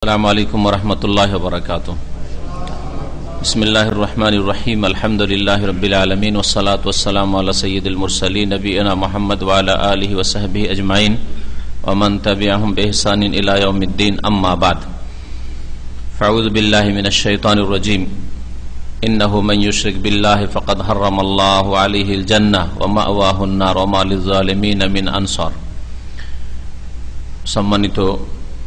আসসালামু আলাইকুম ওয়া রাহমাতুল্লাহি ওয়া বারাকাতুহু। বিসমিল্লাহির রহমানির রহিম। আলহামদুলিল্লাহি রাব্বিল আলামিন ওয়াস সালাতু ওয়াস সালামু আলা সাইয়্যিদিল মুরসালিন নবিয়িনা মুহাম্মদ ওয়া আলা আলিহি ওয়া সাহবিহি আজমাইন ওয়া মান তাবিআহুম বিইহসানিন ইলা ইয়াউমিদ্দিন, আম্মা বা'দ। ফাউযু বিল্লাহি মিনাশ শাইতানির রাজীম। ইন্নাহু মান ইউশরিক বিল্লাহি ফাকাদ হারামাল্লাহু আলাইহিল জান্নাহ ওয়া মাওয়াহুন নার ওয়া মা লিয-যালিমিন মিন আনসার। সম্মানিত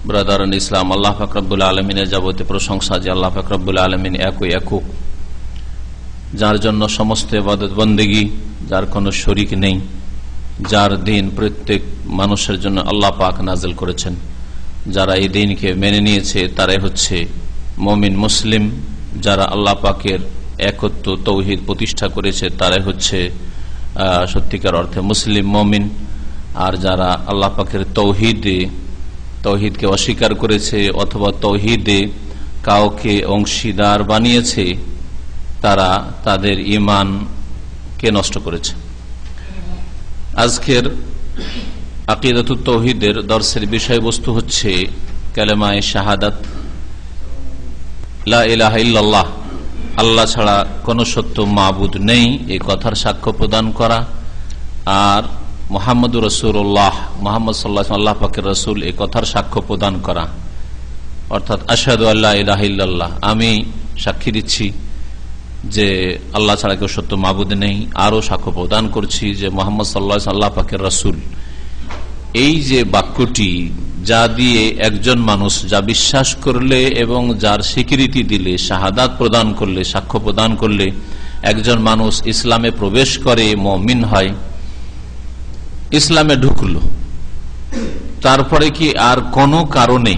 ব্রাদারান ইসলাম, আল্লাহ পাক রব্বুল আলামিনের যাবতীয় প্রশংসা যে আল্লাহ পাক রব্বুল আলামিন একই একক, যার জন্য সমস্ত ইবাদত বন্দেগী, যার কোনো শরীক নেই, যার দিন প্রত্যেক মানুষের জন্য আল্লাহ পাক নাজিল করেছেন। যারা এই দিনকে মেনে নিয়েছে তারাই হচ্ছে মুমিন মুসলিম। যারা আল্লাহ পাকের একত্ব তৌহিদ প্রতিষ্ঠা করেছে তারাই হচ্ছে সত্যিকার অর্থে মুসলিম মুমিন। আর যারা আল্লাহ পাকের তৌহিদকে অস্বীকার করেছে অথবা তৌহিদে কাউকে অংশীদার বানিয়েছে, তারা তাদের ঈমানকে নষ্ট করেছে। আজকের আকিদাতুত তৌহিদের দর্সের বিষয়বস্তু হচ্ছে কালেমায়ে শাহাদাত, লা ইলাহা ইল্লাল্লাহ, আল্লাহ ছাড়া কোনো সত্য মাবুদ নেই এই কথার সাক্ষ্য প্রদান করা, আর মুহাম্মদুর রাসূলুল্লাহ, মুহাম্মদ সাল্লাল্লাহু আলাইহি আল্লাহ পাকের রাসূল এই কথার সাক্ষ্য প্রদান করা, অর্থাৎ আশহাদু আল্লা ইলাহা ইল্লাল্লাহ, আমি সাক্ষী দিচ্ছি যে আল্লাহ ছাড়া কেউ সত্য মাবুদ নেই, আরও সাক্ষ্য প্রদান করছি যে মুহাম্মদ সাল্লাল্লাহু আলাইহি আল্লাহ পাকের রাসূল। এই যে বাক্যটি, যা দিয়ে একজন মানুষ যা বিশ্বাস করলে এবং যার স্বীকৃতি দিলে, শাহাদাত প্রদান করলে, সাক্ষ্য প্রদান করলে একজন মানুষ ইসলামে প্রবেশ করে, মুমিন হয়, ইসলামে ঢুকলো, তারপরে কি আর কোনো কারণে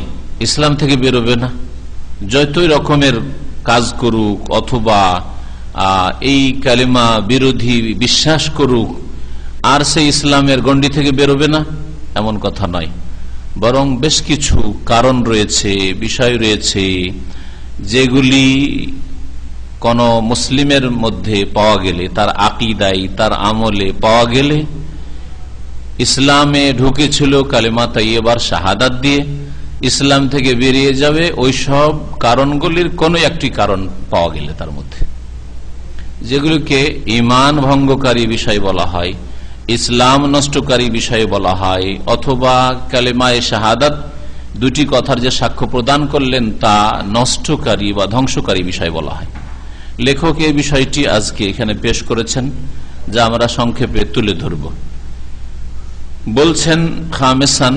ইসলাম থেকে বেরোবে না? যতই রকমের কাজ করুক অথবা এই কালিমা বিরোধী বিশ্বাস করুক, আর সে ইসলামের গণ্ডি থেকে বেরোবে না এমন কথা নয়। বরং বেশ কিছু কারণ রয়েছে, বিষয় রয়েছে, যেগুলি কোন মুসলিমের মধ্যে পাওয়া গেলে, তার আকীদায়, তার আমলে পাওয়া গেলে, ইসলামে ঢুকেছিল কালেমা তাইয়্যিবার শাহাদাত দিয়ে, ইসলাম থেকে বেরিয়ে যাবে ওই সব কারণগুলির কোনো একটি কারণ পাওয়া গেলে তার মধ্যে, যেগুলিকে ঈমান ভঙ্গকারী বিষয় বলা হয়, ইসলাম নষ্টকারী বিষয় বলা হয়, অথবা কালেমায়ে শাহাদাত দুটি কথার যে সাক্ষ্য প্রদান করলেন তা নষ্টকারী বা ধ্বংসকারী বিষয় বলা হয়। লেখক এই বিষয়টি আজকে এখানে পেশ করেছেন, যা আমরা সংক্ষেপে তুলে ধরব। বলছেন খামেসান,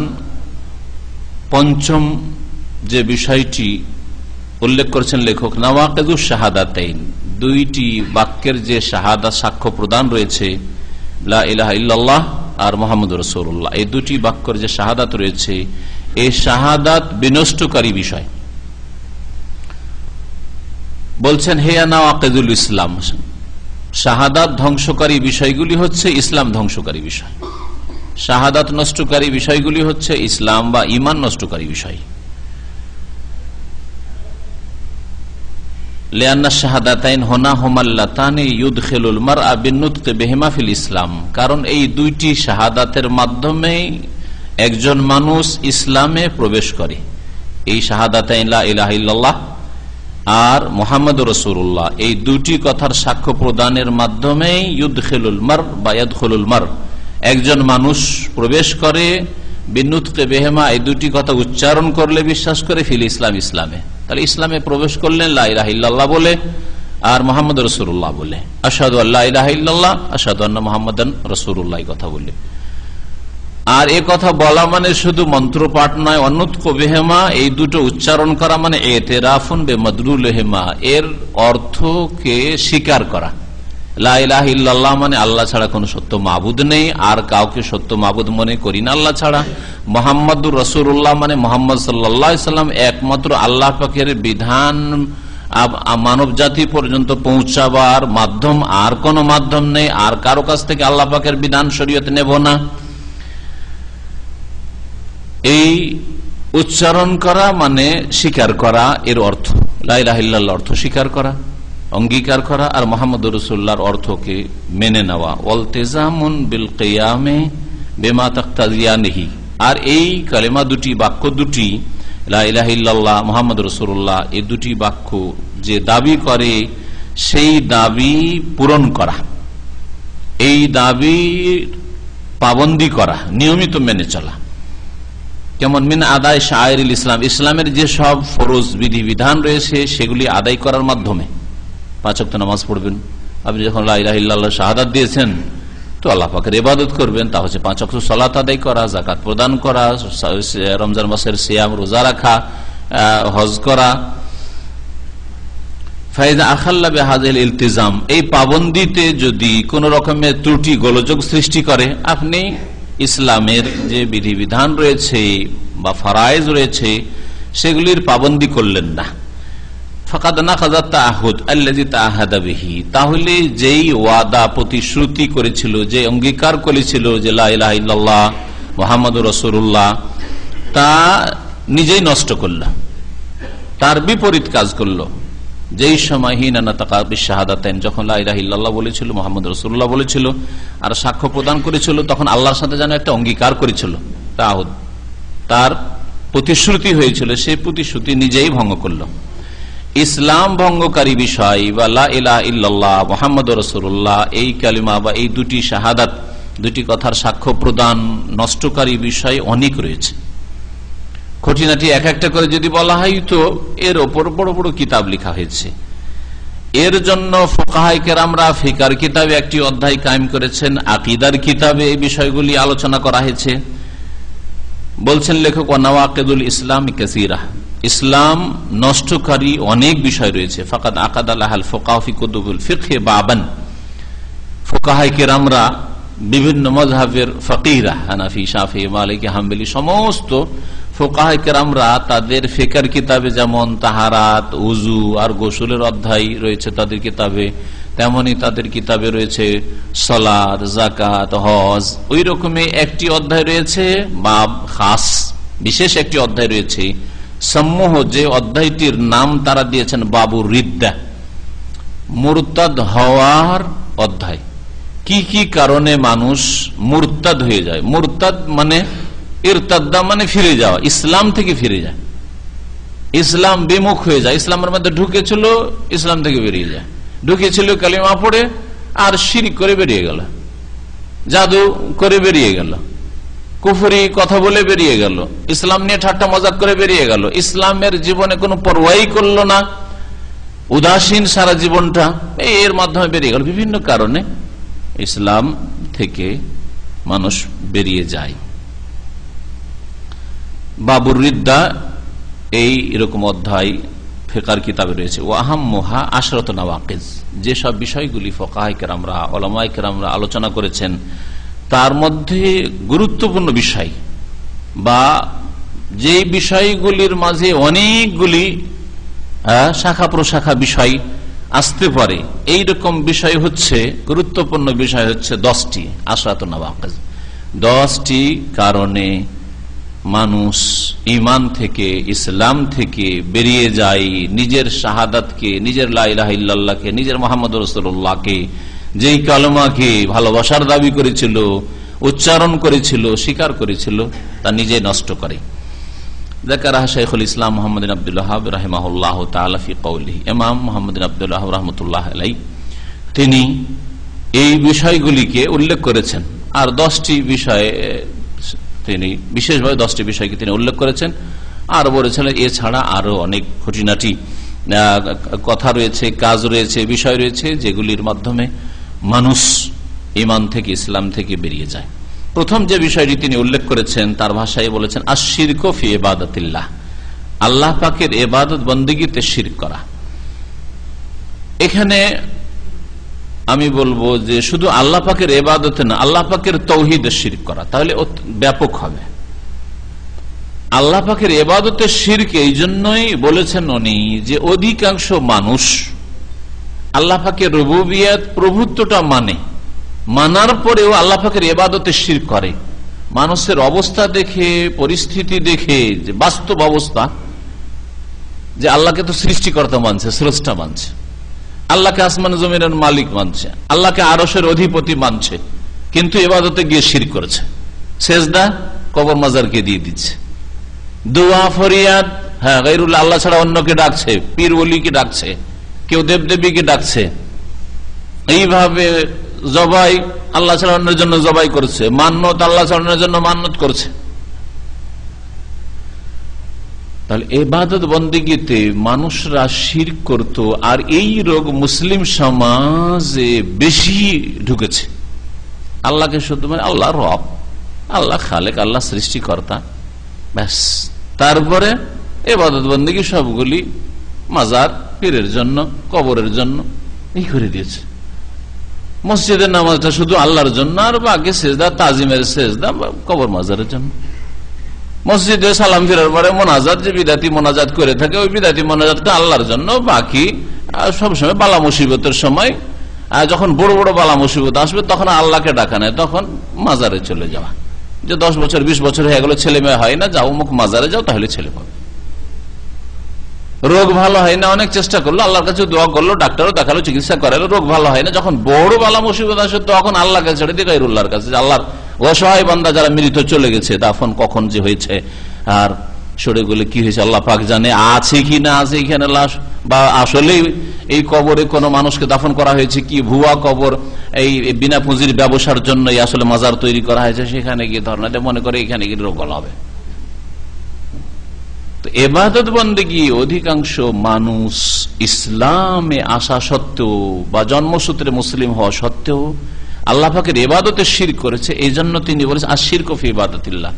পঞ্চম যে বিষয়টি উল্লেখ করেছেন লেখক, নাওয়াকিদুশ শাহাদাতাইন, দুইটি বাক্যের যে শাহাদাত সাক্ষ্য প্রদান রয়েছে, লা ইলাহা ইল্লাল্লাহ আর মুহাম্মদুর রাসূলুল্লাহ, এই দুটি বাক্যের যে শাহাদাত রয়েছে, এই শাহাদাত বিনষ্টকারী বিষয়। বলছেন হেয়া নাওয়াকিদুল ইসলাম, শাহাদাত ধ্বংসকারী বিষয়গুলি হচ্ছে ইসলাম ধ্বংসকারী বিষয়, শাহাদাত নষ্টকারী বিষয়গুলি হচ্ছে ইসলাম বা ঈমান নষ্টকারী বিষয়। লিআন্না শাহাদাতাইন হুনা হুমাল্লাতানি ইউদখিলুল মারআ বিন্নুতকি বিহিমা ফিল ইসলাম, কারণ এই দুইটি শাহাদাতের মাধ্যমে একজন মানুষ ইসলামে প্রবেশ করে। এই শাহাদাতাইন লা ইলাহা ইল্লাল্লাহ আর মুহাম্মদুর রাসূলুল্লাহ, এই দুটি কথার সাক্ষ্য প্রদানের মাধ্যমে ইউদখিলুল মার বা ইয়াদখুলুল মার, একজন মানুষ প্রবেশ করে বিন্নুতকে বেহেমা, এই দুটি কথা উচ্চারণ করলে, বিশ্বাস করে, ফিল ইসলাম, ইসলামে। তাহলে ইসলামে প্রবেশ করলেন লা ইলাহা ইল্লাল্লাহ বলে আর মুহাম্মদুর রাসূলুল্লাহ বলে, আশহাদু আল্লা ইলাহা ইল্লাল্লাহ আশহাদু আন্না মুহাম্মাদান রাসূলুল্লাহ কথা বলে। আর এ কথা বলা মানে শুধু মন্ত্র পাঠ নয়, অনুতকো বেহেমা, এই দুটো উচ্চারণ করা মানে এতেরাফুন বেমাদলুলহিমা, এর অর্থকে স্বীকার করা। লা ইলাহা ইল্লাল্লাহ মানে আল্লাহ ছাড়া কোনো সত্য মাবুদ নেই, আর কাউকে সত্য মাবুদ মনে করি না আল্লাহ ছাড়া। মুহাম্মদুর রাসূলুল্লাহ মানে মুহাম্মদ সাল্লাল্লাহু আলাইহি সাল্লাম একমাত্র আল্লাহ পাকের বিধান মানব জাতি পর্যন্ত পৌঁছাবার মাধ্যম, আর কোনো মাধ্যম নেই, আর কারো কাছ থেকে আল্লাহ পাকের বিধান শরীয়ত নেব না। এই উচ্চারণ করা মানে স্বীকার করা, এর অর্থ লা ইলাহা ইল্লাল্লাহ অর্থ স্বীকার করা, অঙ্গীকার করা, আর মুহাম্মদুর রাসূলুল্লাহর অর্থকে মেনে নেওয়া। ওয়ালতিজামুন বিল কিয়ামে বিমা তাকতাজিয়ানিহি, আর এই কালেমা দুটি, বাক্য দুটি লা ইলাহা ইল্লাল্লাহ মুহাম্মদ রাসূলুল্লাহ, এই দুটি বাক্য যে দাবি করে সেই দাবি পূরণ করা, এই দাবির পাবন্দি করা, নিয়মিত মেনে চলা। কেমন? মিন আদায় শাআইরিল ইসলাম, ইসলামের যে সব ফরজ বিধি বিধান রয়েছে সেগুলি আদায় করার মাধ্যমে। 5 ওয়াক্ত নামাজ পড়বেন, আপনি যখন লা ইলাহা ইল্লাল্লাহ শাহাদাত দিয়েছেন তো আল্লাহ পাকের ইবাদত করবেন, তা হচ্ছে 5 ওয়াক্ত সালাত আদায় করা, যাকাত প্রদান করা, রমজান মাসের সিয়াম রোজা রাখা, হজ করা। ফাইদা আখাল্লা বিহাযিল ইলতিজাম, এই পাবন্দিতে যদি কোন রকমের ত্রুটি গোলযোগ সৃষ্টি করে, আপনি ইসলামের যে বিধিবিধান রয়েছে বা ফরায়েজ রয়েছে সেগুলির পাবন্দি করলেন না, ফাকাদ নাকাযা তাআহুদ আল্লাযী তাআহাদা বিহি, তাহলে যেই ওয়াদা প্রতিশ্রুতি করেছিল, যে অঙ্গীকার করেছিল যে লা ইলাহা ইল্লাল্লাহ মুহাম্মাদুর রাসূলুল্লাহ, তা নিজেই নষ্ট করল, তার বিপরীত কাজ করল। যেই সময় হিনা নাতাকা বিশাহাদাতাইন, যখন লা ইলাহা ইল্লাল্লাহ বলেছিল, মুহাম্মদ রাসূলুল্লাহ বলেছিল আর সাক্ষ্য প্রদান করেছিল, তখন আল্লাহর সাথে যেন একটা অঙ্গীকার করেছিল, তাআহুদ, তার প্রতিশ্রুতি হয়েছিল, সেই প্রতিশ্রুতি নিজেই ভঙ্গ করল। ইসলাম ভঙ্গকারী বিষয় বা লা ইলাহা ইল্লাল্লাহ মুহাম্মদুর রাসূলুল্লাহ, এই কালিমা বা এই দুটি শাহাদাত, দুটি কথার সাক্ষ্য প্রদান নষ্টকারী বিষয় অনেক রয়েছে। খুঁটিনাটি এক একটা করে যদি বলা হয় তো এর ওপর বড় বড় কিতাব লেখা হয়েছে। এর জন্য ফুকাহায়ে কেরামরা ফিকার কিতাবে একটি অধ্যায় কায়েম করেছেন, আকীদার কিতাবে এই বিষয়গুলি আলোচনা করা হয়েছে। বলছেন লেখক, ওয়ানাওয়াকিদুল ইসলাম কাসীরা, ইসলাম নষ্টকারী অনেক বিষয় রয়েছে। ফাকাদ আকাদা লাহাল ফুকাহা ফি কুতুবিল ফিকহ বাবান, ফুকাহায়ে কেরামরা বিভিন্ন মাযহাবের ফকিহরা, হানাফি, শাফিঈ, মালিকি, হাম্বলি, সমস্ত ফুকাহায়ে কেরামরা তাদের ফিকর কিতাবে যেমন তাহারাত, ওযু আর গোসলের অধ্যায় রয়েছে তাদের কিতাবে, তেমনি তাদের কিতাবে রয়েছে সালাত, যাকাত, হজ। ওই রকমই একটি অধ্যায় রয়েছে বাব খাস, বিশেষ একটি অধ্যায় রয়েছে সমূহ, যে অধ্যায়টির নাম তারা দিয়েছেন বাবুর রিদ্দা, মুরতাদ হওয়ার অধ্যায়। কি কি কারণে মানুষ মুরতাদ হয়ে যায়? মুরতাদ মানে ইরতাদ্দা মানে ফিরে যাওয়া, ইসলাম থেকে ফিরে যায়, ইসলাম বিমুখ হয়ে যায়, ইসলামের মধ্যে ঢুকেছিল, ইসলাম থেকে বেরিয়ে যায়, ঢুকেছিল কালিমা পড়ে আর শিরক করে বেরিয়ে গেল, জাদু করে বেরিয়ে গেল, কুফরি কথা বলে বেরিয়ে গেল, ইসলাম নিয়ে ঠাট্টা মজাক করে বেরিয়ে গেল, ইসলামের জীবনে কোনো পরোয়াই করলো না, উদাসীন সারা জীবনটা, এর মাধ্যমে বেরিয়ে গেল। বিভিন্ন কারণে ইসলাম থেকে মানুষ বেরিয়ে যায়। বাবুর রিদ্দা এই এরকম অধ্যায় ফিকর কিতাবে রয়েছে। ও আহাম্মুহা আশরাতু নাওয়াকিজ, যেসব বিষয়গুলি ফুকাহায়ে কেরামরা, উলামায়ে কেরামরা আলোচনা করেছেন তার মধ্যে গুরুত্বপূর্ণ বিষয় বা যে বিষয়গুলির মাঝে অনেকগুলি শাখা প্রশাখা বিষয় আসতে পারে, এইরকম বিষয় হচ্ছে, গুরুত্বপূর্ণ বিষয় হচ্ছে 10টি আশরাতু নাওয়াকিজ। 10টি কারণে মানুষ ঈমান থেকে, ইসলাম থেকে বেরিয়ে যায়, নিজের শাহাদাতকে, নিজের লা ইলাহা ইল্লাল্লাহকে, নিজের মুহাম্মদুর রাসূলুল্লাহকে, যেই কালেমাকে ভালোবাসার দাবি করেছিল, উচ্চারণ করেছিল, স্বীকার করেছিল, তা নিজে নষ্ট করে। যাকারা শাইখুল ইসলাম মুহাম্মদ বিন আব্দুল ওয়াহ্হাব রাহিমাহুল্লাহ তাআলা ফি কওলিহি, ইমাম মুহাম্মদ বিন আব্দুল ওয়াহ্হাব রাহমাতুল্লাহ আলাইহি তিনি এই বিষয়গুলিকে উল্লেখ করেছেন। আর 10টি বিষয়ে তিনি বিশেষভাবে 10টি বিষয়কে তিনি উল্লেখ করেছেন, আর বলেছিলেন এছাড়া আরো অনেক খুঁটিনাটি কথা রয়েছে, কাজ রয়েছে, বিষয় রয়েছে, যেগুলির মাধ্যমে মানুষ ঈমান থেকে, ইসলাম থেকে বেরিয়ে যায়। প্রথম যে বিষয়টি তিনি উল্লেখ করেছেন তার ভাষায় বলেছেন আশ-শিরকু ফি ইবাদাতিল্লাহ, আল্লাহ পাকের ইবাদত বন্দেগীতে শিরক করা। এখানে আমি বলবো যে শুধু আল্লাহ পাকের ইবাদতে না, আল্লাহ পাকের তাওহীদে শিরক করা, তাহলে ব্যাপক হবে। আল্লাহ পাকের ইবাদতে শিরক এই জন্যই বলেছেন উনি যে অধিকাংশ মানুষ আল্লাহ পাকের রুবুবিয়ত, প্রভুত্বটা মানার পরেও আল্লাহ পাকের ইবাদতে শিরক করে। মানুষের অবস্থা দেখে, পরিস্থিতি দেখে, যে বাস্তব অবস্থা, যে আল্লাহকে তো সৃষ্টিকর্তা মানছে, স্রষ্টা মানছে, আল্লাহকে আসমান জমিনের মালিক মানছে, আল্লাহকে আরশের অধিপতি মানছে, কিন্তু ইবাদতে গিয়ে শিরক করেছে, সেজদা কবর মাজারকে দিয়ে দিচ্ছে, দোয়া ফরিয়াদ, হ্যাঁ গায়রুল্লাহ আল্লাহ ছাড়া অন্যকে ডাকছে, পীর ওলিকে ডাকছে, কেউ দেবদেবীকে ডাকছে, এইভাবে জবাই আল্লাহ ছাড়া অন্যের জন্য জবাই করছে, মান্নত আল্লাহ ছাড়া অন্যের জন্য মান্নত করছে। তাহলে ইবাদত বন্দেগীতে মানুষরা শিরক করত, আর এই রোগ মুসলিম সমাজে বেশি ঢুকেছে। আল্লাহকে শুধু মানে আল্লাহ রব, আল্লাহ খালেক, আল্লাহ সৃষ্টিকর্তা, ব্যাস। তারপরে ইবাদত বন্দেগী সবগুলি মাজার, পীরের জন্য, কবরের জন্য এই করে দিয়েছে। মসজিদের নামাজটা শুধু আল্লাহর জন্য, আর বাকি সেজদা তাজিমের সেজদা কবর মাজারের জন্য। মসজিদে সালাম ফিরার পরে মোনাজাত, যে বিদাতি মোনাজাত করে থাকে, ওই বিদাতি মোনাজাতটা আল্লাহর জন্য। বাকি সবসময় বালা মুসিবতের সময়, যখন বড় বড় বালা মুসিবত আসবে তখন আল্লাহকে ডাকা নেয়, তখন মাজারে চলে যাওয়া। যে 10 বছর 20 বছর হয়ে গেল ছেলে মেয়ে হয় না, যাও মুখ মাজারে যাও, তাহলে ছেলে পাবে। রোগ ভালো হয় না, অনেক চেষ্টা করলো, আল্লাহর কাছে দোয়া করলো, ডাক্তারও দেখালো, চিকিৎসা করালো, রোগ ভালো হয় না। যখন বড় বালা মুসিবত আসে তখন আল্লাহকে ছেড়ে দিয়ে গায়রুল্লাহর কাছে, আল্লাহর অসহায় বান্দা যারা মৃত চলে গেছে, দাফন কখন যে হয়েছে আর সরে গেলে কি হয়েছে আল্লাহ পাক জানে, আছে কি না আছে এখানে লাশ, বা আসলে এই কবরে কোনো মানুষকে দাফন করা হয়েছে কি, ভুয়া কবর, এই বিনা পুঁজির ব্যবসার জন্য আসলে মাজার তৈরি করা হয়েছে, সেখানে গিয়ে ধর্নাতে মনে করে এখানে গিয়ে রোগ হবে। তো ইবাদত বন্দেগী অধিকাংশ মানুষ ইসলামে আসা সত্ত্বেও বা জন্মসূত্রে মুসলিম হওয়া সত্ত্বেও আল্লাহ পাকের ইবাদতে শিরক করেছে। এই জন্য তিনি বলেছেন আশিরকু ফি ইবাদাতিল্লাহ।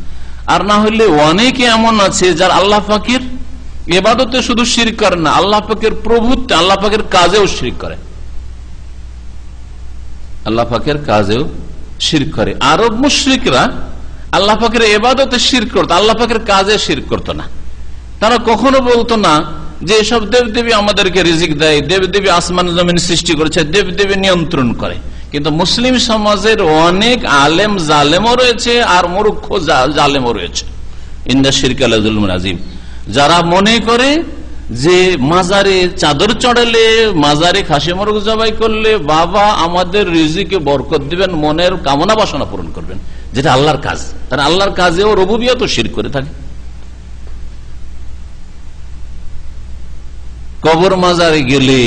আর না হলে অনেকে এমন আছে যারা আল্লাহ পাকের ইবাদতে শুধু শিরক করে না, আল্লাহ পাকের প্রভুত্বে, আল্লাহ পাকের কাজেও শিরক করে, আল্লাহ পাকের কাজেও শিরক করে। আরব মুশরিকরা আল্লাহ পাকের ইবাদতে শিরক করত, আল্লাহ পাকের কাজে শিরক করত না। তারা কখনো বলতো না যে এসব দেবদেবী আমাদেরকে রিজিক দেয়, দেবদেবী আসমান জমিন সৃষ্টি করেছে, দেবদেবী নিয়ন্ত্রণ করে। কিন্তু মুসলিম সমাজের অনেক আলেম জালেমও রয়েছে আর মূর্খ জালেমও রয়েছে, ইন্না শিরকা লাযুলমুন আযীম, যারা মনে করে যে মাজারে চাদর চড়ালে, মাজারে খাসি মোরগ জবাই করলে বাবা আমাদের রিজিকে বরকত দিবেন, মনের কামনা বাসনা পূরণ করবেন, যেটা আল্লাহর কাজ। তারা আল্লাহর কাজেও রুবুবিয়ত শিরক করে থাকে। কবর মাজারে গেলে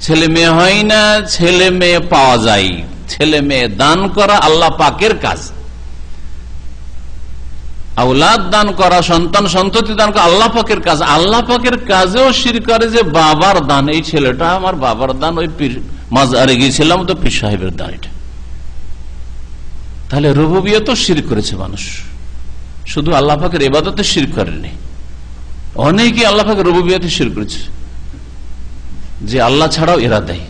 ছেলে মেয়ে হয় না, ছেলে মেয়ে পাওয়া যায়। ছেলে মেয়ে দান করা আল্লাহ পাকের কাজ, আওলাদ দান করা, সন্তান সন্ততি দান করা আল্লাহ পাকের কাজ। আল্লাহ পাকের কাজেও শিরক করে যে বাবার দান, এই ছেলেটা আমার বাবার দান, ওই পীর মাজারে গিয়েছিলাম তো পীর সাহেবের দান এটা। তাহলে রুবুবিয়ত শিরক করেছে মানুষ, শুধু আল্লাহ পাকের ইবাদতে শিরক করেনি। অনেকে আল্লাহ পাকের রুবুবিয়তে শিরক করেছে, যে আল্লাহ ছাড়াও এরা দেয়।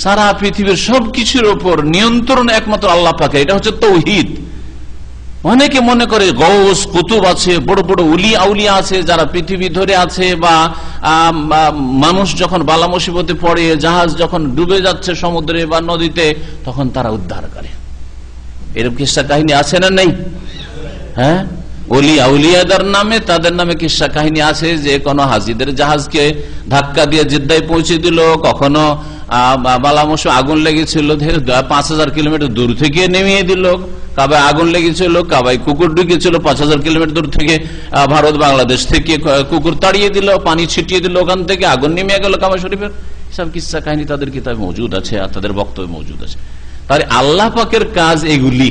সারা পৃথিবীর সবকিছুর উপর নিয়ন্ত্রণ একমাত্র আল্লাহ পাকের, এটা হচ্ছে তাওহীদ। অনেকে মনে করে গৌস কুতুব আছে, বড় বড় উলি আউলিয়া আছে যারা পৃথিবী ধরে আছে, বা মানুষ যখন বালা মুসিবতে পড়ে, জাহাজ যখন ডুবে যাচ্ছে সমুদ্রে বা নদীতে, তখন তারা উদ্ধার করে। এরকম কিসসা কাহিনী আছে না নেই? হ্যাঁ, ওলি আউলিয়াদের নামে, তাদের নামে কিসসা কাহিনী আছে যে কোনো হাজিদের জাহাজকে ধাক্কা দিয়ে জিদ্দায় পৌঁছে দিল, কখনো বালামস আগুন লেগেছিল 5000 কিলোমিটার দূর থেকে নেমিয়ে দিল, কাবায় আগুন লেগেছিল, কাবায় কুকুর ঢুকেছিল 5000 কিলোমিটার দূর থেকে, ভারত বাংলাদেশ থেকে কুকুর তাড়িয়ে দিল, পানি ছিটিয়ে দিল, ওখান থেকে আগুন নেমে গেল কাবা শরীফের। সব কিসসা কাহিনী তাদের কিতাবে মজুদ আছে আর তাদের বক্তব্য মজুদ আছে। তাই আল্লাহ পাকের কাজ এগুলি,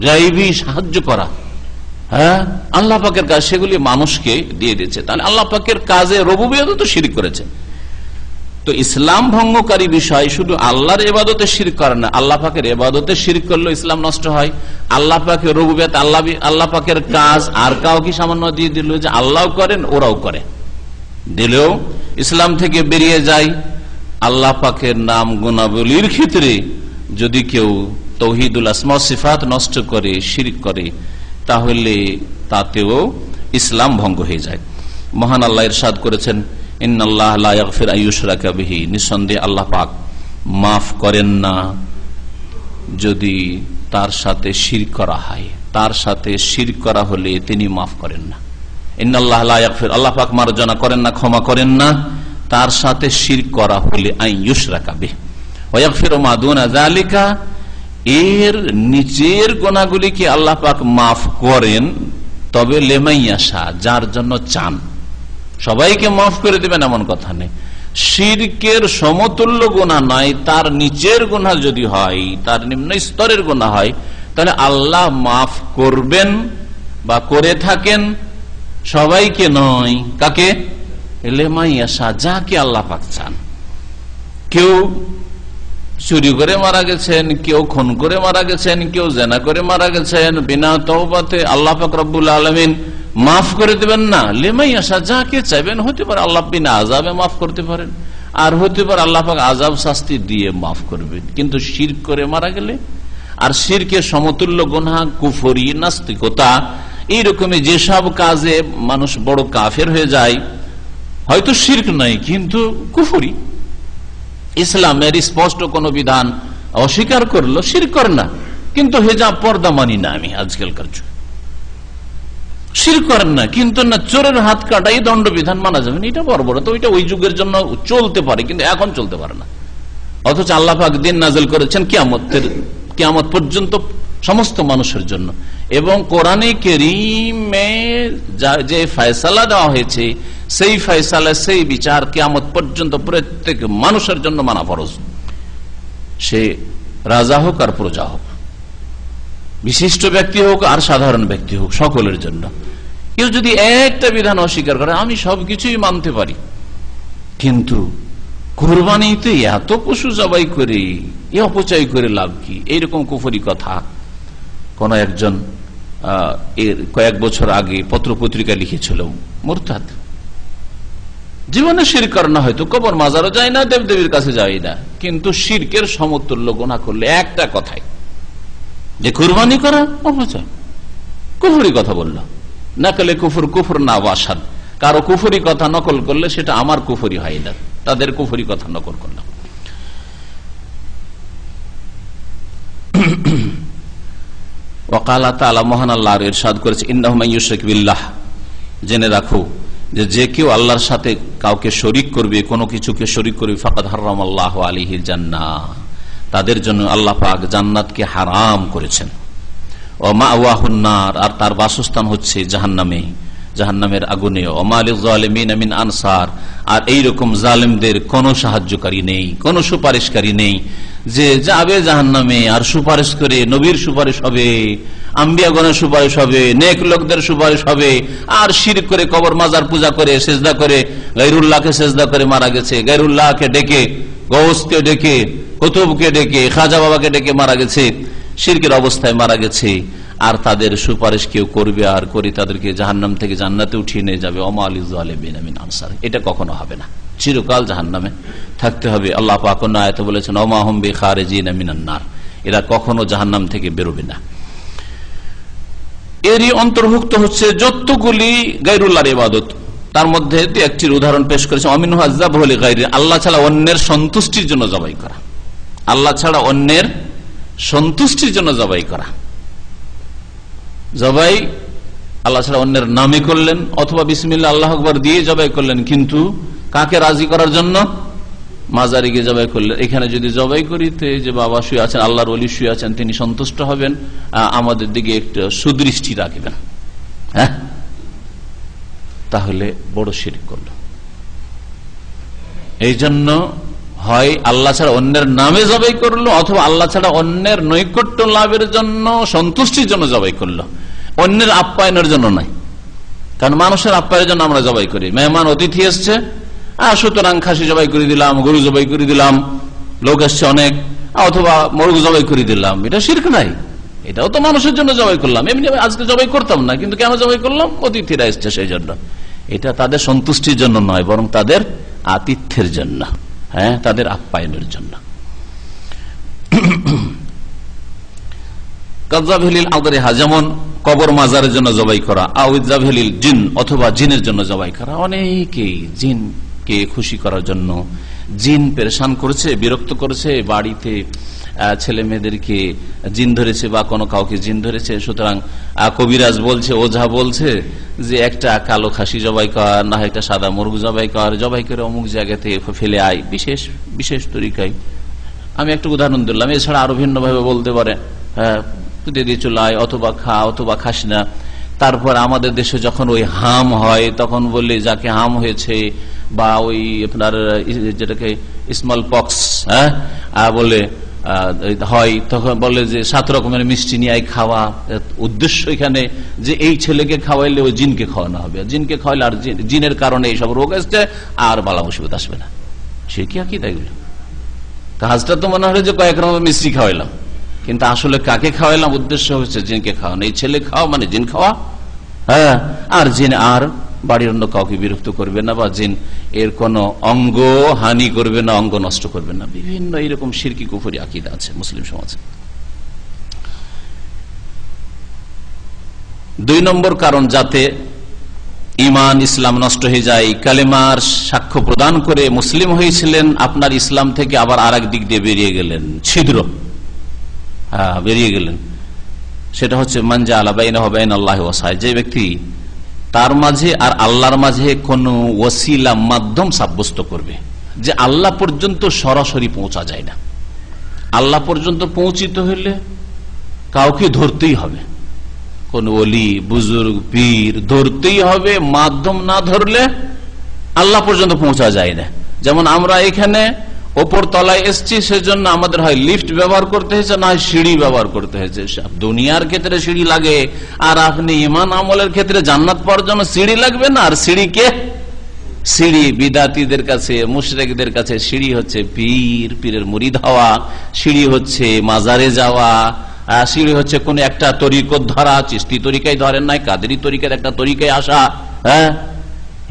গায়বী সাহায্য করা, হ্যাঁ আল্লাহ পাকের কাজ, সেগুলি মানুষকে দিয়ে দিচ্ছে। তাহলে আল্লাহ পাকের কাজে রুবুবিয়তে তো শিরক করেছে। তো ইসলাম ভঙ্গকারী বিষয় শুধু আল্লাহর ইবাদতে শিরক করে না, আল্লাহ পাকের ইবাদতে শিরক করলে ইসলাম নষ্ট হয়। আল্লাহ পাকের রুবুবিয়ত, আল্লাহ পাকের কাজ আর কাউকে সামান্য দিয়ে দিল যে আল্লাহ করেন ওরাও করে, দিলেও ইসলাম থেকে বেরিয়ে যায়। আল্লাহ পাকের নাম গুণাবলীর ক্ষেত্রে যদি কেউ তাওহীদুল আসমা ওয়াস সিফাত নষ্ট করে, শিরক করে, তাহলে তাতেও ইসলাম ভঙ্গ হয়ে যায়। মহান আল্লাহ ইরশাদ করেছেন, ইন্নাল্লাহ লা ইয়াগফিরু আইয়ুশরাকা বিহি, নিঃসন্দেহে আল্লাহ পাক মাফ করেন না যদি তার সাথে শিরক করা হয়। তার সাথে শিরক করা হলে তিনি মাফ করেন না। ইন্নাল্লাহ লা ইয়াগফির, আল্লাহ পাক মার্জনা করেন না, ক্ষমা করেন না তার সাথে শিরক করা হলে আইয়ুশরাকা বিহি ওয়া ইয়াগফিরু মা দুনা যালিকা, এর নিচের গুনাহগুলিকে আল্লাহ পাক মাফ করেন তবে লেমাইয়াশা, যার জন্য চান। সবাইকে মাফ করে দিবেন এমন কথা নেই। শিরকের সমতুল্য গুনাহ নয়, তার নিচের গুনাহ যদি হয়, তার নিম্ন স্তরের গুনাহ হয়, তাহলে আল্লাহ মাফ করবেন বা করে থাকেন সবাইকে নয়। কাকে? লেমাইয়াশা, যাকে আল্লাহ পাক চান। কেউ চুরি করে মারা গেছেন, কেউ খুন করে মারা গেছেন, কেউ জেনা করে মারা গেছেন, বিনা তওবাতে আল্লাহ পাক রব্বুল আলামিন মাফ করে দেবেন না। লেমাইয়াশা, যাকে চাইবেন। হতে পারে আল্লাহ বিনা আযাবে মাফ করতে পারেন, আর হতে পারে আল্লাহ পাক আযাব শাস্তি দিয়ে মাফ করবেন। কিন্তু শিরক করে মারা গেলে, আর শিরকের সমতুল্য গুনাহ কুফরি, নাস্তিকতা, এইরকমই যেসব কাজে মানুষ বড় কাফের হয়ে যায়, হয়তো শিরক নাই কিন্তু কুফরি, ইসলামের স্পষ্ট কোন বিধান অস্বীকার করলো, শিরক করে না, কিন্তু হেজাব পর্দা মানি না আমি আজকালকার যুগ, শিরক করেন না, কিন্তু না চোরের হাত কাটাই দণ্ডবিধান মানা যাবে না, এটা বর্বরতা। ওইটা ওই যুগের জন্য চলতে পারে, কিন্তু এখন চলতে পারে না। অথচ আল্লাহ পাক দিন নাযিল করেছেন কিয়ামত পর্যন্ত সমস্ত মানুষের জন্য, এবং কোরআনে কারীমে যে ফয়সালা দেওয়া হয়েছে, সেই ফয়সালা, সেই বিচার কিয়ামত পর্যন্ত প্রত্যেক মানুষের জন্য মানা ফরজ। সে রাজা হোক আর প্রজা হোক, বিশিষ্ট ব্যক্তি হোক আর সাধারণ ব্যক্তি হোক, সকলের জন্য। কেউ যদি একটা বিধান অস্বীকার করে, আমি সবকিছুই মানতে পারি, কিন্তু কুরবানিতে এত পশু জবাই করে, এ অপচয় করে লাভ কি, এইরকম কুফরি কথা কোন একজন এর কয়েক বছর আগে পত্রপত্রিকা লিখেছিল। মুরতাদ, জীবনে শিরক করে না, হয়তো কবর মাজারও যায় না, দেবদেবীর কাছে যায় না, কিন্তু শিরকের সমতুল্য গুনাহ করলে একটা কথাই, যে কুরবানি করা অপচয়, কুফরি কথা বলল। নাকলে কুফর, কুফর না ওয়াসাদ, কারো কুফরি কথা নকল করলে সেটা আমার কুফরি হয় না, তাদের কুফরি কথা নকল করলাম। ওয়াকালা তাআলা, মহান আল্লাহ ইরশাদ করেছে, ইন্নাহু মান ইউশরিক বিল্লাহ, জেনে রাখো যে কেউ আল্লাহর সাথে কাউকে শরীক করবে, কোনো কিছুকে শরীক করবে, ফাকাদ হারামাল্লাহু আলাইহিল জান্নাহ, তাদের জন্য আল্লাহ পাক জান্নাতকে হারাম করেছেন। ওয়া মাওয়াহুন নার, আর তার বাসস্থান হচ্ছে জাহান্নামে, জাহান্নামের আগুনে। ওয়া মা লিয-যালিমিনা মিন আনসার, আর এইরকম জালেমদের কোনো সাহায্যকারী নেই, কোনো সুপারিশকারী নেই, যে যাবে জাহান্নামে আর সুপারিশ করে, নবীর সুপারিশ হবে, আম্বিয়াগণের সুপারিশ হবে, নেক লোকদের সুপারিশ হবে, আর শিরক করে কবর মাজার পূজা করে, সেজদা করে, গায়রুল্লাহকে সেজদা করে মারা গেছে, গায়রুল্লাহকে ডেকে, গৌসকে ডেকে, কুতুবকে ডেকে, খাজা বাবাকে ডেকে মারা গেছে, শিরকের অবস্থায় মারা গেছে, আর তাদের সুপারিশ কেউ করবে আর করে তাদেরকে জাহান্নাম থেকে জান্নাতে উঠিয়ে নিয়ে যাবে। ওয়া মা লিয-যালিমিনা মিন আনসার, এটা কখনো হবে না, চিরকাল জাহান্নামে থাকতে হবে। আল্লাহ পাক অন্য আয়াতে বলেছেন, ওয়া মা হুম বিখারিজিনা মিনান নার, এরা কখনো জাহান্নাম থেকে বেরোবে না। এরই অন্তর্ভুক্ত হচ্ছে যতগুলি গায়রুল্লাহর ইবাদত, তার মধ্যে একটির উদাহরণ পেশ করেছে, আমিনহু আযযাবহু লিগায়রি, আল্লাহ ছাড়া অন্যের সন্তুষ্টির জন্য জবাই করা, আল্লাহ ছাড়া অন্যের সন্তুষ্টির জন্য জবাই করা। জবাই আল্লাহ ছাড়া অন্যের নামে করলেন, অথবা বিসমিল্লাহ আল্লাহু আকবার দিয়ে জবাই করলেন, কিন্তু কাকে রাজি করার জন্য? মাজারে গিয়ে জবাই করলেন। এখানে যদি জবাই করিতে যে বাবা শুয়ে আছেন, আল্লাহর ওলি শুয়ে আছেন, তিনি সন্তুষ্ট হবেন, আমাদের দিকে একটু সুদৃষ্টি রাখবেন, হ্যাঁ, তাহলে বড় শিরক করল। এই জন্য হয় আল্লাহ ছাড়া অন্যের নামে জবাই করলো, অথবা আল্লাহ ছাড়া অন্যের নৈকট্য লাভের জন্য, সন্তুষ্টির জন্য জবাই করলো, অন্যের আপ্যায়নের জন্য নয়। কারণ মানুষের আপ্যায়নের জন্য আমরা জবাই করি, মেহমান অতিথি এসছে, সুতরাং খাসি জবাই করে দিলাম, গরু জবাই করে দিলাম, লোক এসছে অনেক, অথবা মোরগ জবাই করে দিলাম, এটা শিরক নাই, এটাও তো মানুষের জন্য জবাই করলাম। এমনি আজকে জবাই করতাম না, কিন্তু কেন জবাই করলাম? অতিথিরা এসছে সেই জন্য। এটা তাদের সন্তুষ্টির জন্য নয়, বরং তাদের আতিথ্যের জন্য, হ্যাঁ, তাদের আপ্যায়নের জন্য। কাযাবহিলিল আদরিহা, যেমন কবর মাজারের জন্য জবাই করা, আউযাবহিলিল জিন, অথবা জিনের জন্য জবাই করা। অনেকেই জিনকে খুশি করার জন্য, জিন পেরেশান করেছে, বিরক্ত করেছে, বাড়িতে ছেলে মেয়েদেরকে জিন ধরেছে বা কোনো কাউকে জিন ধরেছে, সুতরাং কবিরাজ বলছে, ওঝা বলছে যে একটা কালো খাসি জবাই কর, না একটা সাদা মুরগ জবাই কর, জবাই করে অমুক জায়গাতে ফেলে আয়, বিশেষ বিশেষ তরিকায়। আমি একটা উদাহরণ দিলাম, এছাড়া আরো ভিন্ন ভাবে বলতে পারে, দিয়ে চলে আয়, অথবা খা, অথবা খাস না। তারপর আমাদের দেশে যখন ওই হাম হয় তখন বললে যাকে হাম হয়েছে বা ওই আপনার যেটাকে স্মল পক্স বলে হয়, তখন বলে যে 7 রকমের মিষ্টি নিয়ে খাওয়া। উদ্দেশ্য এখানে যে এই ছেলেকে খাওয়াইলে ওই জিনকে খাওয়ানো হবে, জিনকে খাওয়াইলে আর জিনের কারণে এইসব রোগ আসছে আর বালা মুসিবত আসবে না। সে কি আকিদা এগুলো? কাজটা তো মনে হলো যে কয়েক রকমের মিষ্টি খাওয়াইলাম, কিন্তু আসলে কাকে খাওয়াইলাম? উদ্দেশ্য হচ্ছে জিনকে খাওয়ানো। এই ছেলে খাওয়া মানে জিন খাওয়া। হ্যাঁ, আর জিন আর বাড়ির অন্য কাউকে বিরক্ত করবে না, বা জিন এর কোনো অঙ্গ হানি করবে না, অঙ্গ নষ্ট করবে না। বিভিন্ন এরকম শিরকি কুফরি আকীদা আছে মুসলিম সমাজে। 2 নম্বর কারণ যাতে ইমান ইসলাম নষ্ট হয়ে যায়, কালেমার সাক্ষ্য প্রদান করে মুসলিম হয়েছিলেন, আপনার ইসলাম থেকে আবার আরেক দিক দিয়ে বেরিয়ে গেলেন, ছিদ্র বেরিয়ে গেলেন। সেটা হচ্ছে মানজা আলা বাইনাহু ওয়া বাইনা আল্লাহি ওয়াসায়, যে ব্যক্তি তার মাঝে আর আল্লাহর মাঝে কোন ওসিলা মাধ্যম সাব্যস্ত করবে, যে আল্লাহ পর্যন্ত সরাসরি পৌঁছা যায় না। আল্লাহ পর্যন্ত পৌঁছিতে হলে কাউকে ধরতেই হবে, কোন ওলি বুজুর্গ পীর ধরতেই হবে। মাধ্যম না ধরলে আল্লাহ পর্যন্ত পৌঁছা যায় না। যেমন আমরা এখানে ওপর তলায় এসছি, সেজন্য আমাদের হয় লিফট ব্যবহার করতে হয়েছে, না হয় সিঁড়ি ব্যবহার করতে হয়েছে। দুনিয়ার ক্ষেত্রে সিঁড়ি লাগে, আর আপনি ইমান আমলের ক্ষেত্রে জান্নাত পাওয়ার জন্য সিঁড়ি লাগবে না। আর সিঁড়ি বিদাতীদের কাছে, মুশরিকদের কাছে সিঁড়ি হচ্ছে পীরের মুরিদ হওয়া, সিঁড়ি হচ্ছে মাজারে যাওয়া, সিঁড়ি হচ্ছে কোন একটা তরিকত ধরা। চিশতি তরিকায় ধরেন নাই, কাদেরি তরিকার একটা তরিকায় আসা,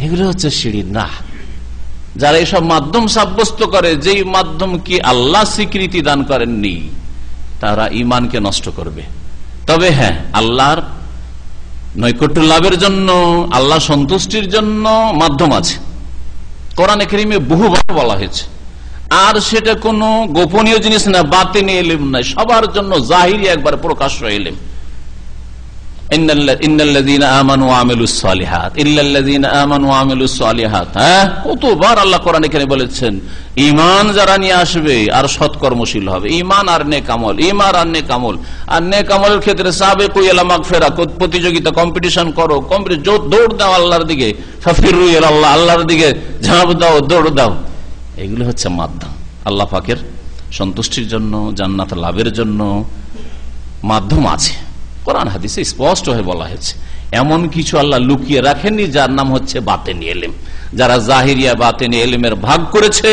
এগুলো হচ্ছে সিঁড়ি না। যারা এসব মাধ্যম সাব্যস্ত করে, যেই মাধ্যম কি আল্লাহ স্বীকৃতি দান করেননি, তারা ইমানকে নষ্ট করবে। তবে হ্যাঁ, আল্লাহর নৈকট্য লাভের জন্য, আল্লাহ সন্তুষ্টির জন্য মাধ্যম আছে, কোরআনে কারীমে বহুবার বলা হয়েছে। আর সেটা কোনো গোপনীয় জিনিস না, বাতিনি ইলম নাই, সবার জন্য জাহিরি একবার প্রকাশ্য ইলম। কতবার আল্লাহ কোরআনে কারীমে বলেছেন, ঈমান যারা নিয়ে আসবে আর সৎকর্মশীল হবে, ঈমান আর নেক আমল, ঈমান আর নেক আমল। আর নেক আমলের ক্ষেত্রে সাবিকু ইলা মাগফিরা, প্রতিযোগিতা, কম্পিটিশন করো, দৌড় দাও আল্লাহর দিকে, ফাফিরু ইলাল্লাহ, আল্লাহর দিকে ঝাঁপ দাও, দৌড় দাও। এগুলো হচ্ছে মাধ্যম। আল্লাহ পাকের সন্তুষ্টির জন্য, জান্নাত লাভের জন্য মাধ্যম আছে। কোরআন হাদিসে স্পষ্ট হয়ে বলা হয়েছে, এমন কিছু আল্লাহ লুকিয়ে রাখেননি যার নাম হচ্ছে বাতেনি ইলম। যারা জাহিরিয়া বাতেনি ইলমের ভাগ করেছে,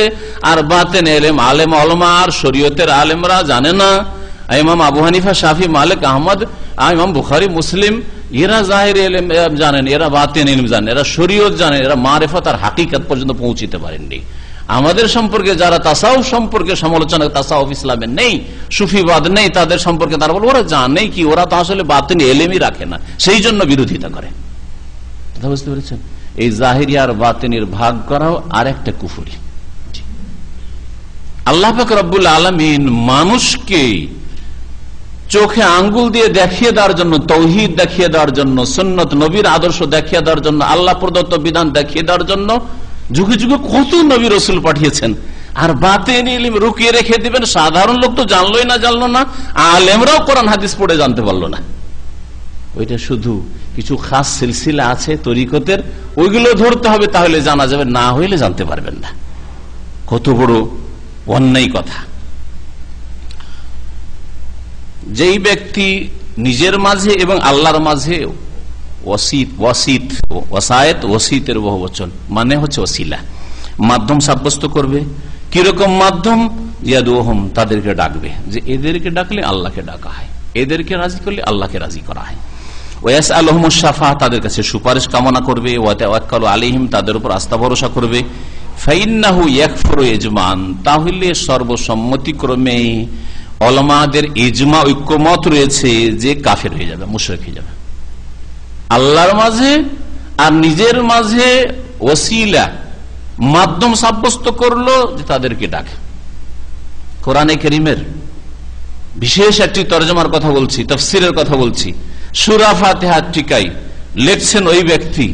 আর বাতেনি ইলম আলেম ওলামা আর শরীয়তের আলেমরা জানে না। ইমাম আবু হানিফা, শাফি, মালিক, আহমদ, ইমাম বুখারী, মুসলিম, এরা জাহির ইলম জানেন, এরা বাতেনি ইলম জানেন, এরা শরীয়ত জানেন, এরা মারিফাত আর হাকিকত পর্যন্ত পৌঁছিতে পারেননি। আমাদের সম্পর্কে যারা তাসাউফ সম্পর্কে সমালোচনা, তাসাউফ ইসলামে নেই, সুফিবাদ নেই, তাদের সম্পর্কে তারা বলে ওরা জানে কি, ওরা তো আসলে বাতিনি ইলমই রাখে না, সেই জন্য বিরোধিতা করে। কথা বুঝতে পেরেছেন? এই জাহিরি আর বাতিনির ভাগ করাও আর একটা কুফরি। আল্লাহ পাক রব্বুল আলামিন মানুষকে চোখে আঙ্গুল দিয়ে দেখিয়ে দেওয়ার জন্য, তৌহিদ দেখিয়ে দেওয়ার জন্য, সুন্নত নবীর আদর্শ দেখিয়ে দেওয়ার জন্য, আল্লাহ প্রদত্ত বিধান দেখিয়ে দেওয়ার জন্য যুগে যুগে কত নবী রসুল পাঠিয়েছেন। আর বাতেনি ইলম রুকিয়ে রেখে দিবেন, সাধারণ লোক তো জানলোই না, জানলো না, আলেমরাও কোরআন হাদিস পড়ে জানতে পারলো না। ওইটা শুধু কিছু খাস সিলসিলা আছে তরিকতের, ওইগুলো ধরতে হবে, তাহলে জানা যাবে, না হইলে জানতে পারবেন না। কত বড় অন্যায় কথা। যেই ব্যক্তি নিজের মাঝে এবং আল্লাহর মাঝে ওসিতের বহুবচন মানে হচ্ছে ওসিলা, মাধ্যম সাব্যস্ত করবে। কিরকম মাধ্যম? ইয়াদুহুম, তাদেরকে ডাকবে, যে এদেরকে ডাকলে আল্লাহকে ডাকা হয়, এদেরকে রাজি করলে আল্লাহকে রাজি করা হয়। ওয়াসআলুহুমুশ শাফাআহ, তাদের কাছে সুপারিশ কামনা করবে। ওয়া তাওয়াক্কালু আলাইহিম, তাদের উপর আস্থা ভরসা করবে। ফাইন্নাহু ইয়াকফুরু ইজমান, তাহলে সর্বসম্মতিক্রমে উলামাদের ইজমা, ঐক্যমত রয়েছে যে কাফের হয়ে যাবে, মুশরিক হয়ে যাবে। আল্লাহর মাঝে আর নিজের মাঝে ওসিলা, মাধ্যম সাব্যস্ত করলো, যে তাদেরকে ডাকে। কোরআনে কারীমের বিশেষ একটি তরজমার কথা বলছি, তাফসীরের কথা বলছি। সূরা ফাতিহা টিকাই লিখছেন ওই ব্যক্তি,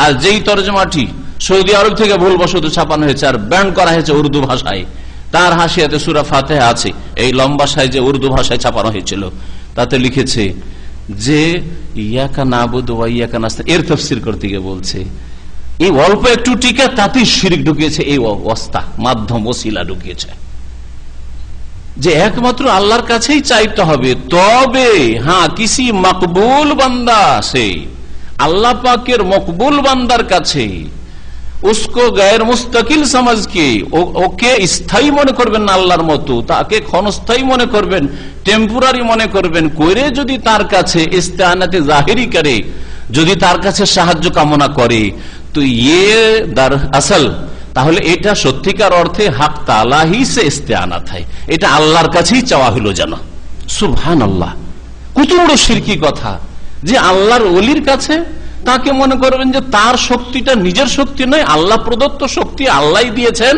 আর যেই তরজমাটি সৌদি আরব থেকে ভুলবশত ছাপানো হয়েছে আর ব্যান করা হয়েছে উর্দু ভাষায়, তার হাসিয়াতে সূরা ফাতিহা আছে, এই লম্বা সাইজে উর্দু ভাষায় ছাপানো হয়েছিল। তাতে লিখেছে যে ইয়াকা নাবুদু ওয়া ইয়াকা নাস্তাইন এর তাফসীর করতে গিয়ে বলছে এই অল্প একটু টিকা তাতেই শিরক ঢুকিয়েছে, এই অবস্থা মাধ্যম ওসিলা ঢুকিয়েছে যে একমাত্র আল্লাহর কাছেই চাইতে হবে। তবে হ্যাঁ কিসি মকবুল বান্দা সে আল্লাহ পাকের মকবুল বান্দার কাছে उसको गैर मुस्तकिल समझ के ওকে স্থায়ী মনে করবেন না, আল্লাহর মতো তাকে ক্ষণস্থায়ী মনে করবেন, টেম্পোরারি মনে করবেন, করে যদি তার কাছে ইস্তেআনাতে জাহিরি করে, যদি তার কাছে সাহায্য কামনা করে, তো ইয়ে দার আসল তাহলে এটা সত্যিকার অর্থে হক তাআলা হি সে ইস্তেআনাত হয়, এটা আল্লাহর কাছেই চাওয়া হলো যেন। সুবহানাল্লাহ, কত বড় শিরকি কথা যে আল্লাহর ওলির কাছে তাকে মনে করবেন যে তার শক্তিটা নিজের শক্তি নয়, আল্লাহ প্রদত্ত শক্তি, আল্লাহ দিয়েছেন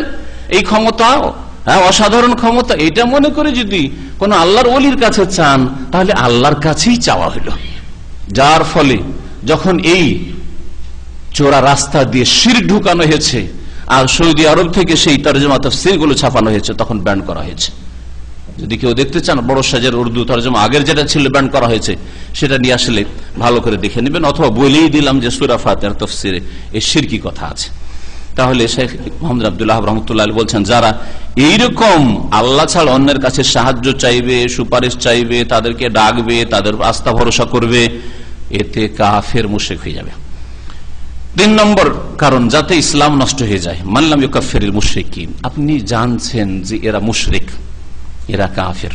এই ক্ষমতা, হ্যাঁ অসাধারণ ক্ষমতা, এটা মনে করে যদি কোন আল্লাহর ওলির কাছে চান তাহলে আল্লাহর কাছেই চাওয়া হলো। যার ফলে যখন এই চোরা রাস্তা দিয়ে শিরক ঢুকানো হয়েছে আর সৌদি আরব থেকে সেই তরজমা তাফসীর গুলো ছাপানো হয়েছে, তখন ব্যান করা হয়েছে। যদি কেউ দেখতে চান বড় সাজের উর্দু তরজমা আগের যেটা ছিল ব্যান করা হয়েছে সেটা নিয়ে আসলে ভালো করে দেখে নেবেন, অথবা বলেই দিলাম যে সূরা ফাতিহার তাফসীরে এই শিরকি কথা আছে। তাহলে শেখ মুহাম্মদ আব্দুল্লাহ রাহমাতুল্লাহ আলাইহি বলছেন যারা এইরকম আল্লাহ ছাড়া অন্যের কাছে সাহায্য চাইবে, সুপারিশ চাইবে, তাদেরকে ডাকবে, তাদের আস্থা ভরসা করবে, এতে কাফের মুশরিক হয়ে যাবে। 3 নম্বর কারণ যাতে ইসলাম নষ্ট হয়ে যায়, মান লাম ইউকাফফিরিল মুশরিকিন, আপনি জানছেন যে এরা মুশরিক, এরা কাফের,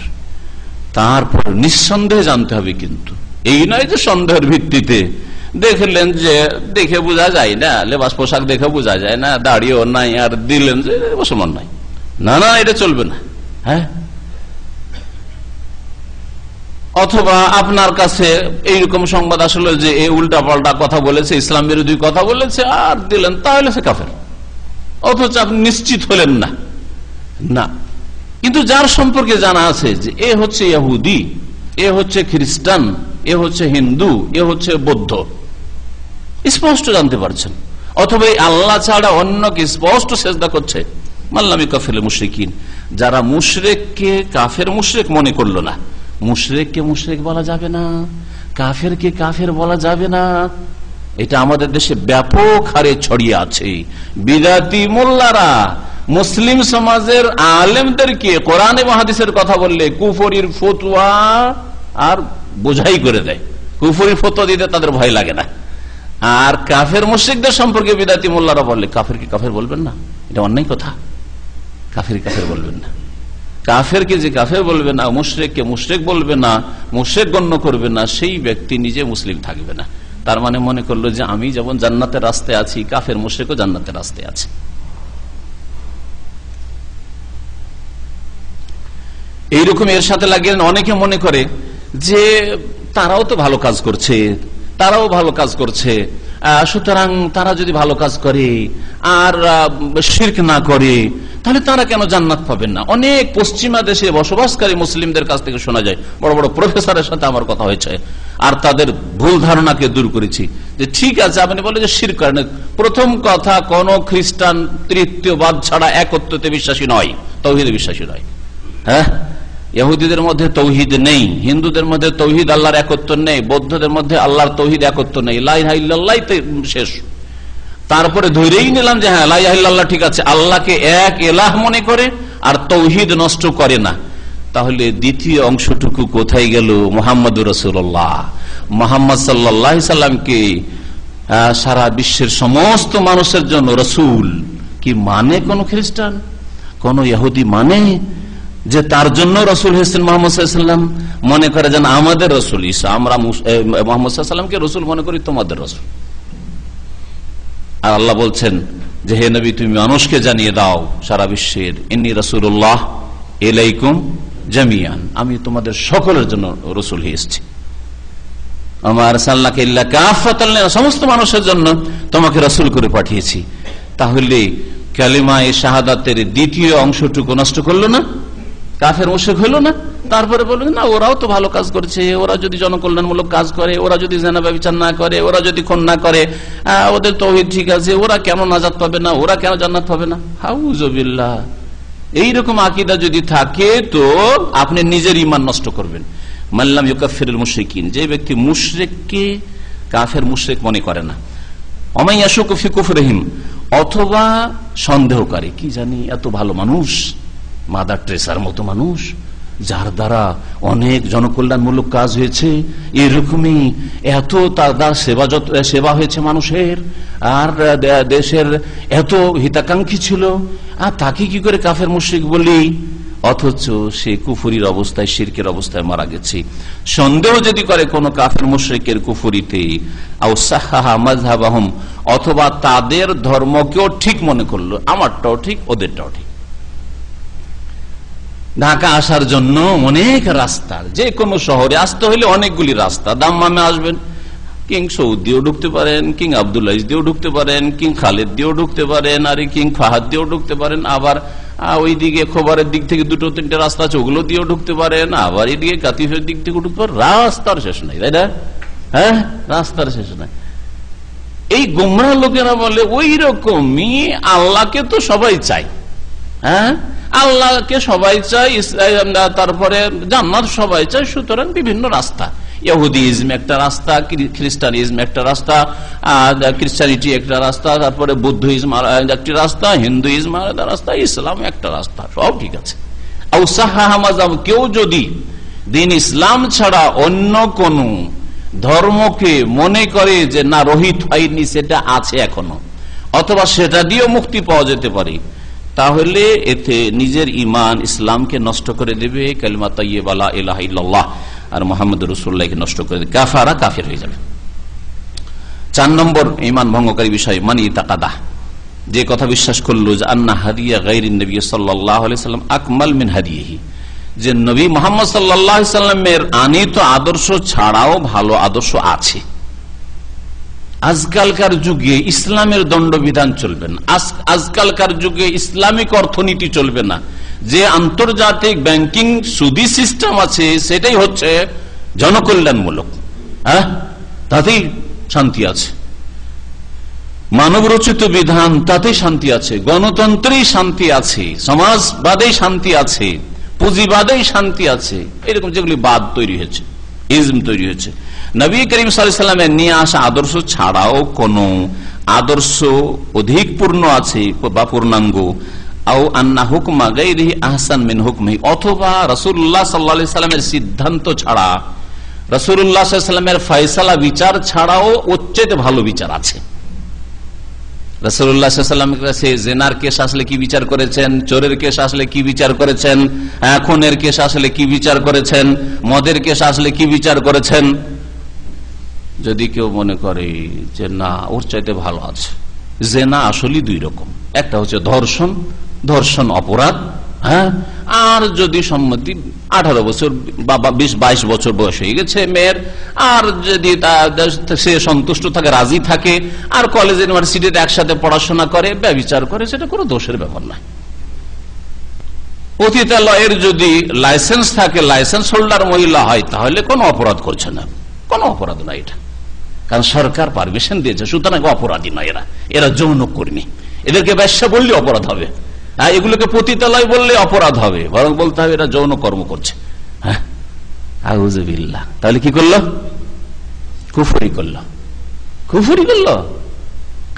তারপর নিঃসন্দেহে জানতে হবে, কিন্তু এই নয় যে সন্দেহের ভিত্তিতে দেখলেন যে দেখে বোঝা যায় না, লেবাস পোশাক দেখে বোঝা যায় না, দাড়িও নাই, আর দিলেন যে মুসলমান নাই, না না এটা চলবে না। হ্যাঁ, অথবা আপনার কাছে এইরকম সংবাদ আসলে যে এই উল্টা পাল্টা কথা বলেছে, ইসলাম বিরোধী কথা বলেছে, আর দিলেন, তাহলে সে কাফের, অথচ আপনি নিশ্চিত হলেন না। না, কিন্তু যার সম্পর্কে জানা আছে যে এ হচ্ছে ইহুদি, এ হচ্ছে খ্রিস্টান, এ হচ্ছে হিন্দু, এ হচ্ছে বৌদ্ধ, স্পষ্ট জানতে পারছেন, অথবা আল্লাহ ছাড়া অন্যকে স্পষ্ট সেজদা করছে, মান লাম ইউকাফফিরিল মুশরিকিন, যারা মুশরিককে কাফের মুশরিক মনে করলো না। মুশরিককে মুশরিক বলা যাবে না, কাফেরকে কাফের বলা যাবে না, এটা আমাদের দেশে ব্যাপক হারে ছড়িয়ে আছে। বিদাতি মোল্লারা মুসলিম সমাজের আলেমদেরকে কোরআন এবং হাদিসের কথা বললে কুফরির ফতোয়া আর বোঝাই করে দেয়, কুফরির ফতোয়া দিতে তাদের ভয় লাগে না। আর কাফের মুশরিকদের সম্পর্কে বিদাতি মোল্লারা বললে কাফেরকে কাফের বলবেন না, এটা অন্যায় কথা, কাফের কাফের বলবেন না, কাফেরকে যে কাফের বলবে না, মুশরিককে মুশরিক বলবে না, মুশরিক গণ্য করবে না, সেই ব্যক্তি নিজে মুসলিম থাকবে না। তার মানে মনে করলো যে আমি যেমন জান্নাতের রাস্তায় আছি, কাফের মুশরিকও জান্নাতের রাস্তায় আছে। এইরকম এর সাথে লাগিয়ে অনেকে মনে করে যে তারাও তো ভালো কাজ করছে, তারাও ভালো কাজ করছে, সুতরাং তারা যদি ভালো কাজ করে আর শিরক না করে তাহলে তারা কেন জান্নাত পাবেন না। অনেক পশ্চিমা দেশে বসবাসকারী মুসলিমদের কাছ থেকে শোনা যায়, বড় বড় প্রফেসরের সাথে আমার কথা হয়েছে, আর তাদের ভুল ধারণাকে দূর করেছি যে ঠিক আছে আপনি বলে যে শিরক করেন। প্রথম কথা, কোন খ্রিস্টান তৃতীয়বাদ ছাড়া একত্বতে বিশ্বাসী নয়, তাওহীদে বিশ্বাসী নয়। হ্যাঁ, ইহুদিদের মধ্যে তৌহিদ নেই, হিন্দুদের মধ্যে তৌহিদ আল্লাহর একত্ব নেই, বৌদ্ধদের মধ্যে আল্লাহর তৌহিদ একত্ব নেই, লা ইলাহা ইল্লাল্লাহ শেষ। তারপরে ধরেই নিলাম যে হ্যাঁ লা ইলাহা ইল্লাল্লাহ ঠিক আছে, আল্লাহকে এক ইলাহ মনে করে আর তৌহিদ নষ্ট করে না। তাহলে দ্বিতীয় অংশটুকু কোথায় গেল? মুহাম্মদুর রাসূলুল্লাহ, মুহাম্মদ সাল্লাল্লাহু আলাইহি সাল্লামকে সারা বিশ্বের সমস্ত মানুষের জন্য রাসূল কি মানে কোন খ্রিস্টান, কোন ইহুদি মানে যে তার জন্য রসুল হয়েছেন মুহাম্মদ সাল্লাল্লাহু আলাইহি ওয়াসাল্লাম? মনে করে যেন আমাদের রসুল ঈসা, আমরা মুহাম্মদ সাল্লাল্লাহু আলাইহি ওয়াসাল্লামকে রসুল মনে করি, তোমাদের রসুল। আর আল্লাহ বলছেন যে হে নবী তুমি মানুষকে জানিয়ে দাও সারা বিশ্বের, ইন্নী রাসূলুল্লাহ ইলাইকুম জামিআন, আমি তোমাদের সকলের জন্য রসুল হয়ে এসেছি। আমা আরসালনাকা ইল্লা কাফাতাল লিন, সমস্ত মানুষের জন্য তোমাকে রসুল করে পাঠিয়েছি। তাহলে কালিমায়ে শাহাদাতের দ্বিতীয় অংশটুকু নষ্ট করলো না, কাফের মুশরিক হলো না। তারপরে বলবেন না ওরাও তো ভালো কাজ করছে, ওরা যদি জনকল্যাণমূলক কাজ করে, ওরা যদি জিনা ব্যভিচার না করে, ওরা যদি খুন না করে, ওদের তাওহীদ ঠিক আছে, ওরা কেন নাজাত পাবে না, ওরা কেন জান্নাত পাবে না? আউযুবিল্লাহ। এইরকম আকীদা যদি থাকে তো আপনি নিজের ঈমান নষ্ট করবেন। মাল্লাম ইউকাফিরুল মুশরিকিন, যে ব্যক্তি মুশরিককে কাফের মুশরিক মনে করে না, অমাইয়াশুকু ফি কুফরিহিম, অথবা সন্দেহকারী, কি জানি এত ভালো মানুষ, মাদার ট্রেসার মতো মানুষ, যার দ্বারা অনেক জনকল্যাণমূলক কাজ হয়েছে, এরকমই এত তার সেবা হয়েছে মানুষের, আর দেশের এত হিতাকাঙ্ক্ষী ছিল, আর তাকে কি করে কাফের মুশরিক বলি, অথচ সে কুফরির অবস্থায়, শিরকের অবস্থায় মারা গেছে। সন্দেহ যদি করে কোন কাফের মুশরিকের কুফরিতে, আও সাহাহা মাযহাবাহুম, অথবা তাদের ধর্মকেও ঠিক মনে করলো, আমারটাও ঠিক ওদেরটাও ঠিক। ঢাকা আসার জন্য অনেক রাস্তা, যে কোনো শহরে আসতে হলে অনেকগুলি রাস্তা, দাম্মামে আসবেন, কিং সৌদ দিয়েও ঢুকতে পারেন, কিং আব্দুল আজিজ দিয়েও ঢুকতে পারেন, কিং খালেদ দিয়েও ঢুকতে পারেন, আর কিং ফাহাদ দিয়েও ঢুকতে পারেন, আবার ওইদিকে খবরের দিক থেকে 2-3টে রাস্তা আছে, ওগুলো দিয়েও ঢুকতে পারেন, আবার এইদিকে কাতিফের দিক থেকে ঢুকতে পারেন। রাস্তার শেষ নাই, তাই না? হ্যাঁ, রাস্তার শেষ নাই। এই গোমরা লোকেরা বলে ওই রকমই আল্লাহকে তো সবাই চায়, হ্যাঁ, আল্লাহকে সবাই চায়, তারপরে জান্নাত সবাই চায়, সুতরাং বিভিন্ন রাস্তা, ইহুদিজম একটা রাস্তা, খ্রিস্টানিজম একটা রাস্তা, খ্রিস্টানিটি একটা রাস্তা, তারপরে বুদ্ধিজম একটি রাস্তা, হিন্দুইজম একটা রাস্তা, ইসলাম একটা রাস্তা, সব ঠিক আছে। কেউ যদি দিন ইসলাম ছাড়া অন্য কোন ধর্মকে মনে করে যে না রহিত হয়নি, সেটা আছে এখনো, অথবা সেটা দিয়েও মুক্তি পাওয়া যেতে পারে, তাহলে এতে নিজের ইমান ইসলামকে নষ্ট করে দেবে, কালিমা তাইয়্যিবা লা ইলাহা ইল্লাল্লাহ আর মুহাম্মদুর রাসূলুল্লাহকে নষ্ট করে দেবে, কাফারা, কাফির হয়ে যাবে। 4 নম্বর ইমান ভঙ্গকারী বিষয়, মানি তাকাদা, যে কথা বিশ্বাস করলো যে আন্না হাদিয়া গায়রিন নবী সাল্লাল্লাহু আলাইহি সাল্লাম আকমাল মিন হাদিহি, যে নবী মুহাম্মদ সাল্লাল্লাহু আলাইহি সাল্লামের আনিত আদর্শ ছাড়াও ভালো আদর্শ আছে। আজকালকার যুগে ইসলামের দণ্ডবিধান চলবে না, আজকালকার যুগে ইসলামিক অর্থনীতি চলবে না, যে আন্তর্জাতিক ব্যাংকিং সুদি সিস্টেম আছে সেটাই হচ্ছে জনকল্যাণমূলক, হ্যাঁ, তাতেই শান্তি আছে, মানব রচিত বিধান তাতেই শান্তি আছে, গণতন্ত্রেই শান্তি আছে, সমাজবাদেই শান্তি আছে, পুঁজিবাদেই শান্তি আছে, এরকম যেগুলি বাদ তৈরি হয়েছে, ইজম তৈরি হয়েছে। নবী করিম সাল্লাল্লাহু আলাইহি ওয়াসাল্লামের নিয়ে আসা আদর্শ ছাড়াও কোন আদর্শ অধিক পূর্ণ আছে বা পূর্ণাঙ্গ, আও আন্না হুকমা গায়রিহি আহসান মিন হুকমিহি, অথবা রাসূলুল্লাহ সাল্লাল্লাহু আলাইহি ওয়াসাল্লামের সিদ্ধান্ত ছাড়া, রাসূলুল্লাহ সাল্লাল্লাহু আলাইহি ওয়াসাল্লামের ফয়সালা বিচার ছাড়াও ওর চেয়ে ভালো বিচার আছে। রাসূলুল্লাহ সাল্লাল্লাহু আলাইহি ওয়াসাল্লামের কাছে জিনার কেস আসলে কি বিচার করেছেন, চোরের কেস আসলে কি বিচার করেছেন, খুনের কেস আসলে কি বিচার করেছেন, মদের কেস আসলে কি বিচার করেছেন। যদি কেউ মনে করে যে না ওর চাইতে ভালো আছে, জেনা আসলে 2 রকম, একটা হচ্ছে ধর্ষণ, ধর্ষণ অপরাধ, হ্যাঁ, আর যদি সম্মতি 18 বছর বা 20-22 বছর বয়স হয়ে গেছে মেয়ের, আর যদি সে সন্তুষ্ট থাকে, রাজি থাকে, আর কলেজ ইউনিভার্সিটিতে একসাথে পড়াশোনা করে, ব্যভিচার করে, সেটা কোনো দোষের ব্যাপার নয়। পতিতালয়ের যদি লাইসেন্স থাকে, লাইসেন্স হোল্ডার মহিলা হয়, তাহলে কোনো অপরাধ করছে না, কোনো অপরাধ নয় এটা, কারণ সরকার পারমিশন দিয়েছে, সুতরাং অপরাধী নয় এরা, এরা যৌন কর্মী, এদেরকে ব্যবসা বললে অপরাধ হবে, এগুলোকে পতিতালয় বললে অপরাধ হবে, বরং বলতে হবে এরা যৌন কর্ম করছে। হ্যাঁ, আউযুবিল্লাহ, তাহলে কি করলো? কুফরি করলো, কুফরি করলো,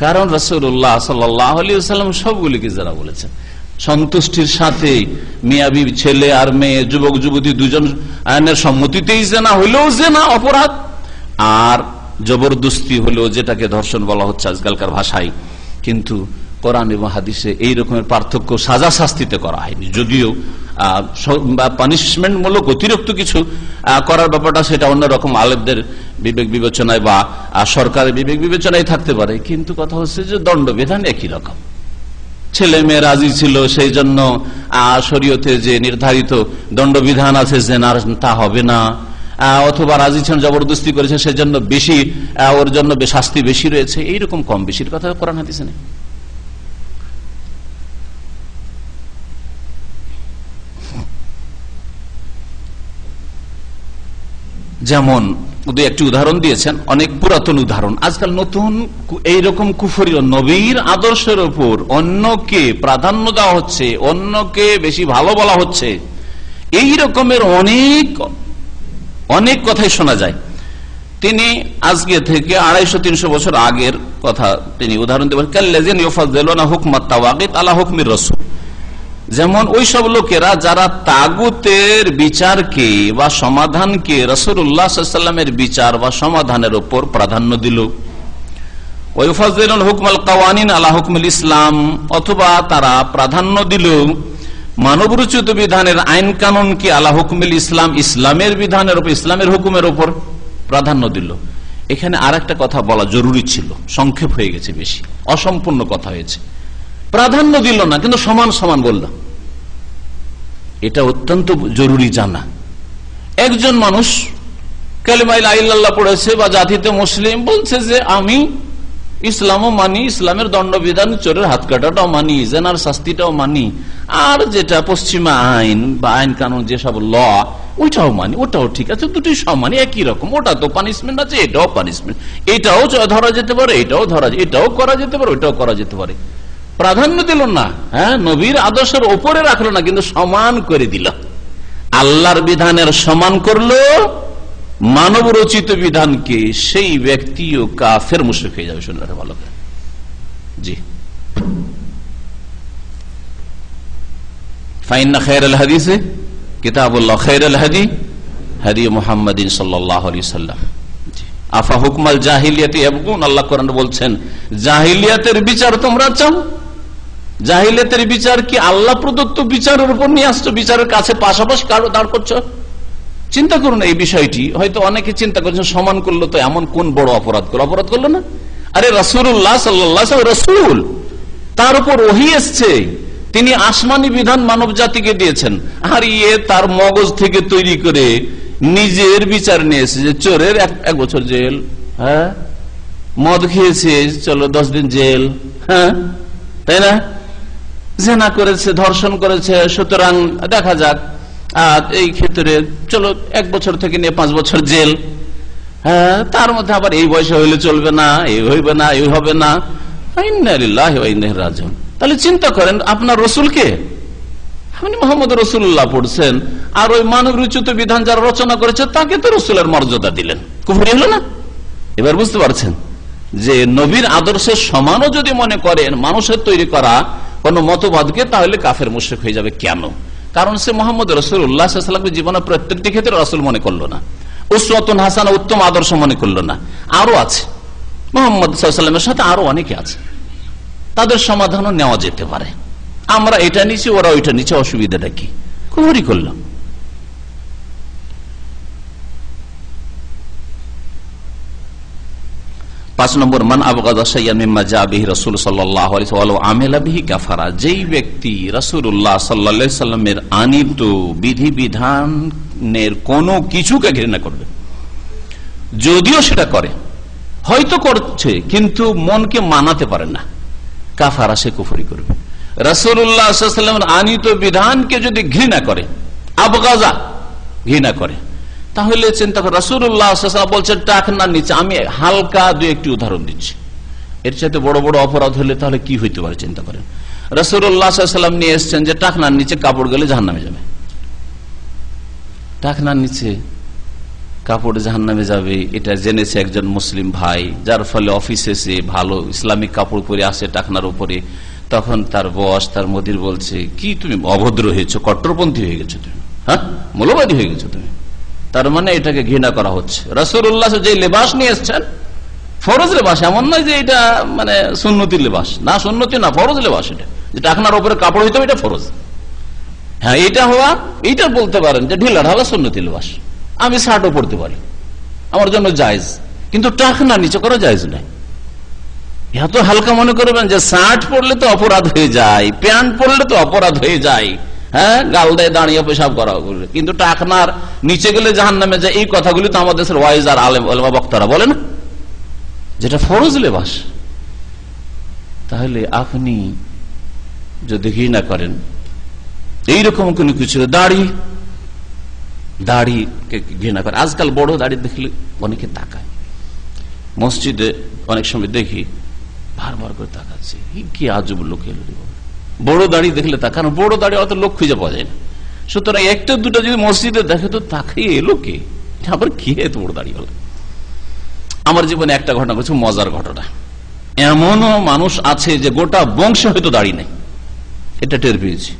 কারণ রাসূলুল্লাহ সাল্লাল্লাহু আলাইহি ওয়াসাল্লাম সবগুলিকে যারা বলেছেন সন্তুষ্টির সাথে, মিয়া বিবি, ছেলে আর মেয়ে, যুবক যুবতী দুজন আইনের সম্মতিতেই জেনা হইলেও জেনা অপরাধ, আর জবরদস্তি হলেও, যেটাকে ধর্ষণ বলা হচ্ছে আজকালকার ভাষায়, কিন্তু কোরআন এবং হাদিসে এই রকমের পার্থক্য সাজা শাস্তিতে করা হয়নি, যদিও পানিশমেন্ট মূলক অতিরিক্ত কিছু করার ব্যাপারটা সেটা অন্যরকম আলেমদের বিবেক বিবেচনায় বা সরকারের বিবেক বিবেচনায় থাকতে পারে, কিন্তু কথা হচ্ছে যে দণ্ডবিধান একই রকম। ছেলে মেয়ে রাজি ছিল, সেই জন্য শরীয়তে যে নির্ধারিত দণ্ডবিধান আছে জেনার, তা হবে না, অথবা রাজি ছিলেন, জবরদস্তি করেছে, সেজন্য বেশি, ওর জন্য শাস্তি বেশি রয়েছে, এইরকম কম বেশির কথা কোরআন হাদিসে নেই। যেমন একটি উদাহরণ দিয়েছেন, অনেক পুরাতন উদাহরণ, আজকাল নতুন এইরকম কুফরি, নবীর আদর্শের উপর অন্যকে প্রাধান্য দেওয়া হচ্ছে, অন্যকে বেশি ভালো বলা হচ্ছে, এই রকমের অনেক অনেক কথাই শোনা যায়। তিনি আজকে থেকে 250-300 বছর আগের কথা তিনি উদাহরণ দেবেন, কাল্লাযিনা ইউফাদ্দিলুনা হুকমাত তাওয়াগিত আলা হুকমির রাসূল, যেমন ওই সব লোকেরা যারা তাগুতের বিচারকে বা সমাধানকে রাসূলুল্লাহ সাল্লাল্লাহু আলাইহি ওয়াসাল্লামের বিচার বা সমাধানের উপর প্রাধান্য দিল। ওয়া ইউফাদ্দিলুনা হুকমাল কাওয়ানিন আলা হুকমিল ইসলাম, অথবা তারা প্রাধান্য দিল মানবরচিত বিধানের আইন কানুনকে আলা হুকমিল ইসলাম, ইসলামের বিধানের উপর, ইসলামের হুকুমের উপর প্রাধান্য দিল। এখানে আর একটা কথা বলা জরুরি ছিল, সংক্ষেপ হয়ে গেছে, বেশি অসম্পূর্ণ কথা হয়েছে। প্রাধান্য দিল না, কিন্তু সমান সমান বলল, এটা অত্যন্ত জরুরি জানা। একজন মানুষ কালিমা লা ইলাহা ইল্লাল্লাহ পড়েছে বা জাতিতে মুসলিম, বলছে যে আমি ইসলামও মানি, ইসলামের দণ্ডবিধান, চোরের হাত কাটাটাও মানি, জেনার শাস্তিটাও মানি, আর যেটা পশ্চিমা আইন বা আইন কানুন যেসব ল ওইটাও মানি, ওটাও ঠিক আছে, দুটি সমানই, একই রকম, ওটা তো পানিশমেন্ট আছে, এটাও পানিশমেন্ট, এটাও ধরা যেতে পারে, এটাও ধরা, এটাও করা যেতে পারে, ওইটাও করা যেতে পারে। প্রাধান্য দিল না, হ্যাঁ, নবীর আদর্শের ওপরে রাখলো না, কিন্তু সমান করে দিল। আল্লাহর বিধানের সমান করলো মানব রচিত বিধানকে, সেই ব্যক্তিও কাফের মুশরিক হয়ে যাবে। শুনলে ভালো করে, জি। ফাইন্না খায়রাল হাদিসে কিতাবুল্লাহ, খায়রাল হাদি হাদি মুহাম্মাদিন সাল্লাল্লাহু আলাইহি সাল্লাম। আফা হুকমাল জাহিলিয়াতি ইয়াবগুন, আল্লাহ কোরআনে বলছেন জাহিলিয়াতের বিচার তোমরা চাও। জাহিলিয়াতের বিচার কি আল্লাহ প্রদত্ত বিচারের উপর নিয়ে আসছো, বিচারের কাছে পাশাপাশি কারো দাঁড় করছো? চিন্তা করুন এই বিষয়টি। হয়তো অনেকে চিন্তা করছেন সমান করলো তো এমন কোন বড় অপরাধ করলো, অপরাধ করলো না? আরে রাসূলুল্লাহ সাল্লাল্লাহু আলাইহি ওয়াসাল্লাম রাসূল, তার উপর ওহী এসেছে, তিনি আসমানি বিধান মানব জাতিকে দিয়েছেন, আর ইয়ে তার মগজ থেকে তৈরি করে নিজের বিচার নিয়ে এসেছে যে চোরের 1 বছর জেল, হ্যাঁ, মদ খেয়েছে চলো 10 দিন জেল, হ্যাঁ, তাই না, জিনা করেছে, ধর্ষণ করেছে, সুতরাং দেখা যাক এই ক্ষেত্রে চলো 1 বছর থেকে নিয়ে 5 বছর জেল, হ্যাঁ, তার মধ্যে আবার এই বয়সে হইলে চলবে না, এই হইবে না, এই হবে না। ইন্না লিল্লাহি ওয়া ইন্না ইলাইহি রাজিউন। তাহলে চিন্তা করেন, আপনার রসুলকে আপনি মোহাম্মদ রসুল্লাহ পড়ছেন, আর ওই মানব রচিত বিধান যারা রচনা করেছে তাকে তো রসুলের মর্যাদা দিলেন, কুফরি হলো না? এবার বুঝতে পারছেন যে নবীর আদর্শের সমানও যদি মনে করেন মানুষের তৈরি করা কোন মতবাদকে, তাহলে কাফের মুশরিক হয়ে যাবে। কেন? কারণ সে মোহাম্মদ রসুল্লাহ সাল্লাল্লাহু আলাইহি ওয়াসাল্লামের জীবনের প্রত্যেকটি ক্ষেত্রে রসুল মনে করলো না, উসওয়াতুন হাসানা উত্তম আদর্শ মনে করলো না। আরো আছে, মোহাম্মদ সাল্লাল্লাহু আলাইহি ওয়াসাল্লামের সাথে আরো অনেকে আছে, তাদের সমাধানও নেওয়া যেতে পারে। আমরা এটা নিচ্ছি, ওরা ওইটা নিচ্ছে, অসুবিধাটা কি? কুফরি করলাম। পাঁচ নম্বর, মান আবগাদা শাইআন মিম্মা জা বিহি রাসূল সাল্লাল্লাহু আলাইহি ওয়া আমিলা বিহি কাফারা। যেই ব্যক্তি রাসূলুল্লাহ সাল্লাল্লাহু আলাইহি সাল্লামের আনিত বিধি বিধানের কোনো কিছুকে ঘৃণা করবে, যদিও সেটা করে, হয়তো করছে কিন্তু মনকে মানাতে পারে না, কাফারা, সে কুফরি করবে। রাসূলুল্লাহ সাল্লাল্লাহু আলাইহি ওয়াসাল্লামের আনিত বিধানকে যদি ঘৃণা করে, আবগাজা, ঘৃণা করে, তাহলে চিন্তা করে রাসূলুল্লাহ সাল্লাল্লাহু আলাইহি ওয়াসাল্লাম বলছেন টাকনার নিচে, আমি হালকা 2-1টি উদাহরণ দিচ্ছি, এর চাইতে বড় বড় অপরাধ হলে তাহলে কি হইতে পারে চিন্তা করেন। রাসূলুল্লাহ সাল্লাল্লাহু আলাইহি ওয়াসাল্লাম নিয়ে এসেছেন যে টাকনার নিচে কাপড় গেলে জাহান্নামে যাবে, টাকনার নিচে কাপড় জাহান্নামে যাবে, এটা জেনেছে একজন মুসলিম ভাই, যার ফলে অফিসে সে ভালো ইসলামিক কাপড় পরে আসে টাকনার উপরে, তখন তার বস, তার মুদির বলছে, কি তুমি অভদ্র হয়েছো, কট্টরপন্থী হয়ে গেছো তুমি, হ্যাঁ, মৌলবাদী হয়ে গেছো তুমি। তার মানে এটাকে ঘৃণা করা হচ্ছে। রাসূলুল্লাহ যে লেবাস নিয়ে এসছেন, ফরজ লেবাস, এমন নয় যে এটা মানে সুন্নতি লেবাস, না, সুন্নতি না, ফরজ লেবাস, এটা যেটা টাকনার উপরে কাপড় হইতে হবে, এটা ফরজ। হ্যাঁ, এটা হওয়া, এইটা বলতে পারেন যে ঢিলা ঢালা সুন্নতি লেবাস, আমি শার্টও পড়তে পারি, আমার জন্য জায়েজ, কিন্তু টাকনা নিচে করা জায়েজ নাই। এত হালকা মনে করবেন যে শার্ট পরলে তো অপরাধ হয়ে যায়, প্যান্ট পরলে তো অপরাধ হয়ে যায়, হ্যাঁ, গাল দিয়ে দাঁড়িয়ে পেশাব করা, কিন্তু টাকনার নিচে গেলে জাহান্নামে যায়, এই কথাগুলি তো আমাদের দেশের ওয়াইজ আর আলেম ওলামা বক্তারা বলে না, যেটা ফরজ লেবাস। তাহলে আপনি যদি ঘৃণা করেন এইরকম কোনো কিছু, দাড়িকে ঘৃণা করে, আজকাল বড় দাড়ি দেখলে অনেকে তাকায়, মসজিদে অনেক সময় দেখি বারবার করে তাকাচ্ছে, কি আজব লোক এলো, বড় দাড়ি দেখলে তাকানো, বড় দাড়ি অত লোক খুঁজে পাওয়া যায় না। সুতরাং একটা দুটা যদি মসজিদে দেখে তো তাকিয়ে এলো কে, আবার কে তোর দাড়িওয়ালা? আমার জীবনে একটা ঘটনা ঘটছে, মজার ঘটনা। এমনও মানুষ আছে যে গোটা বংশে হয়তো দাড়ি নেই, এটা টের পেয়েছি।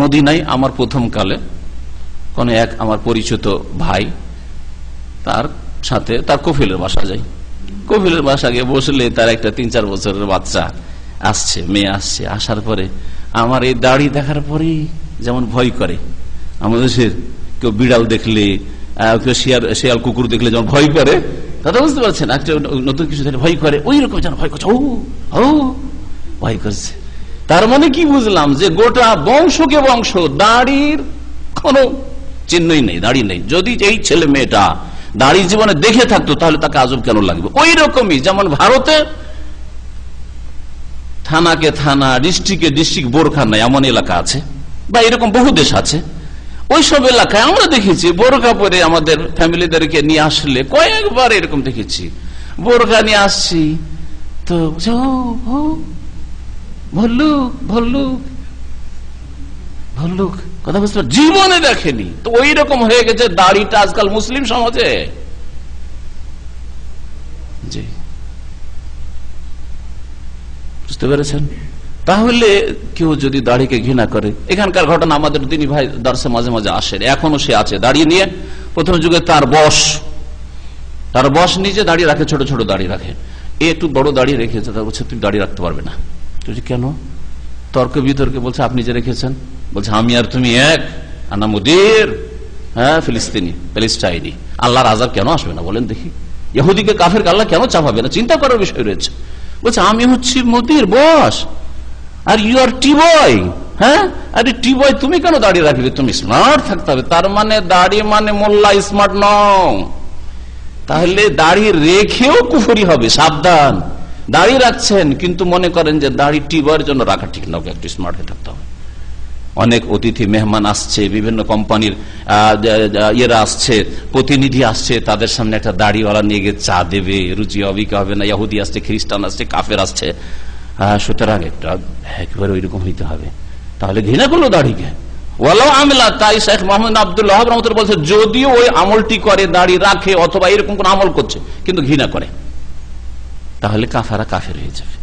মদিনায় আমার প্রথম কালে কোন এক আমার পরিচিত ভাই, তার সাথে তার কফিলের বাসা যাই। কফিলের বাসা গিয়ে বসলে তার একটা 3-4 বছরের বাচ্চা আসছে, মেয়ে আসছে। আসার পরে আমার এই দাড়ি দেখার পরেই যেমন ভয় করে, আমাদের দেশের কেউ বিড়াল দেখলে, কেউ শিয়াল কুকুর দেখলে যেমন ভয় করে, দাদা বুঝতে পারছেন, একটা নতুন কিছু দেখলে ভয় করে, ওই রকম যেন ভয় করছে, ও ভয় করছে। তার মানে কি বুঝলাম, যে গোটা বংশকে বংশ দাড়ির কোনো চিহ্নই নেই, দাড়ি নেই। যদি এই ছেলে মেয়েটা দাড়ি জীবনে দেখে থাকতো তাহলে তাকে আজব কেন লাগবে? ওই রকমই যেমন ভারতে থানাকে থানা, ডিস্ট্রিক্টে ডিস্ট্রিক্ট বোরখা নাই এমন এলাকা আছে, বা এরকম বহু দেশ আছে। ওইসব এলাকায় আমরা দেখেছি বোরখা পরে আমাদের ফ্যামিলিদেরকে নিয়ে আসলে কয়েকবার এরকম দেখেছি, বোরখা নিয়ে আসছি তো ভল্লুক ভল্লুক ভল্লুক, কথা বুঝতে পার, জীবনে দেখেনি। তো ওই রকম হয়ে গেছে দাড়িটা আজকাল মুসলিম সমাজে। জি, বুঝতে পেরেছেন? তাহলে কেউ যদি দাড়িকে ঘৃণা করে, এখানকার ঘটনা আমাদের দিনী ভাই দর্শে মাঝে মাঝে আসে, এখনো সে আছে দাঁড়িয়ে নিয়ে। প্রথম যুগে তার বস নিজে দাঁড়িয়ে রাখে, ছোট ছোট দাঁড়িয়ে রাখে। একটু বড় দাঁড়িয়ে রেখেছে, তার বলছে তুই দাঁড়িয়ে রাখতে পারবে না। কেন? তর্ক বিতর্কে বলছে আপনি যে রেখেছেন, বলছে আমি আর তুমি এক, আনা মুদির, হ্যাঁ ফিলিস্তিনি প্যালেস্টাইনি, আল্লাহর আযাব কেন আসবে না বলেন দেখি? ইহুদিকে কাফেরকে আল্লাহ কেন চাপাবে না? চিন্তা করার বিষয় রয়েছে। বলছে আমি হচ্ছি মুদির বস, আর ইউ আর টি বয়। হ্যাঁ, আরে টি বয় তুমি কেন দাঁড়িয়ে রাখবে? তুমি স্মার্ট থাকতে হবে। তার মানে দাড়ি মানে মোল্লা স্মার্ট নও, তাহলে দাড়ি রেখেও কুফরি হবে, সাবধান। দাড়ি রাখছেন কিন্তু মনে করেন যে দাড়ি টি বয়ের জন্য রাখা ঠিক না, একটু স্মার্ট হয়ে থাকতে হবে। অনেক অতিথি মেহমান আসছে, বিভিন্ন কোম্পানির ইয়েরা আসছে, প্রতিনিধি আসছে, তাদের সামনে একটা দাড়িওয়ালা নিয়ে গিয়ে চা দেবে, রুচি অবিকা হবে না। ইহুদি আসছে, খ্রিস্টান আসছে, কাফের আসছে, সুতরাং একটা একেবারে ওইরকম হইতে হবে। তাহলে ঘৃণা করলো দাড়িকে। ওয়ালাউ আমিলা, তাই শেখ মোহাম্মদ আব্দুল ওয়াহাব রাহমাতুল্লাহ বলছে যদিও ওই আমলটি করে, দাড়ি রাখে অথবা এরকম কোন আমল করছে কিন্তু ঘৃণা করে, তাহলে কাফের হয়ে যাবে।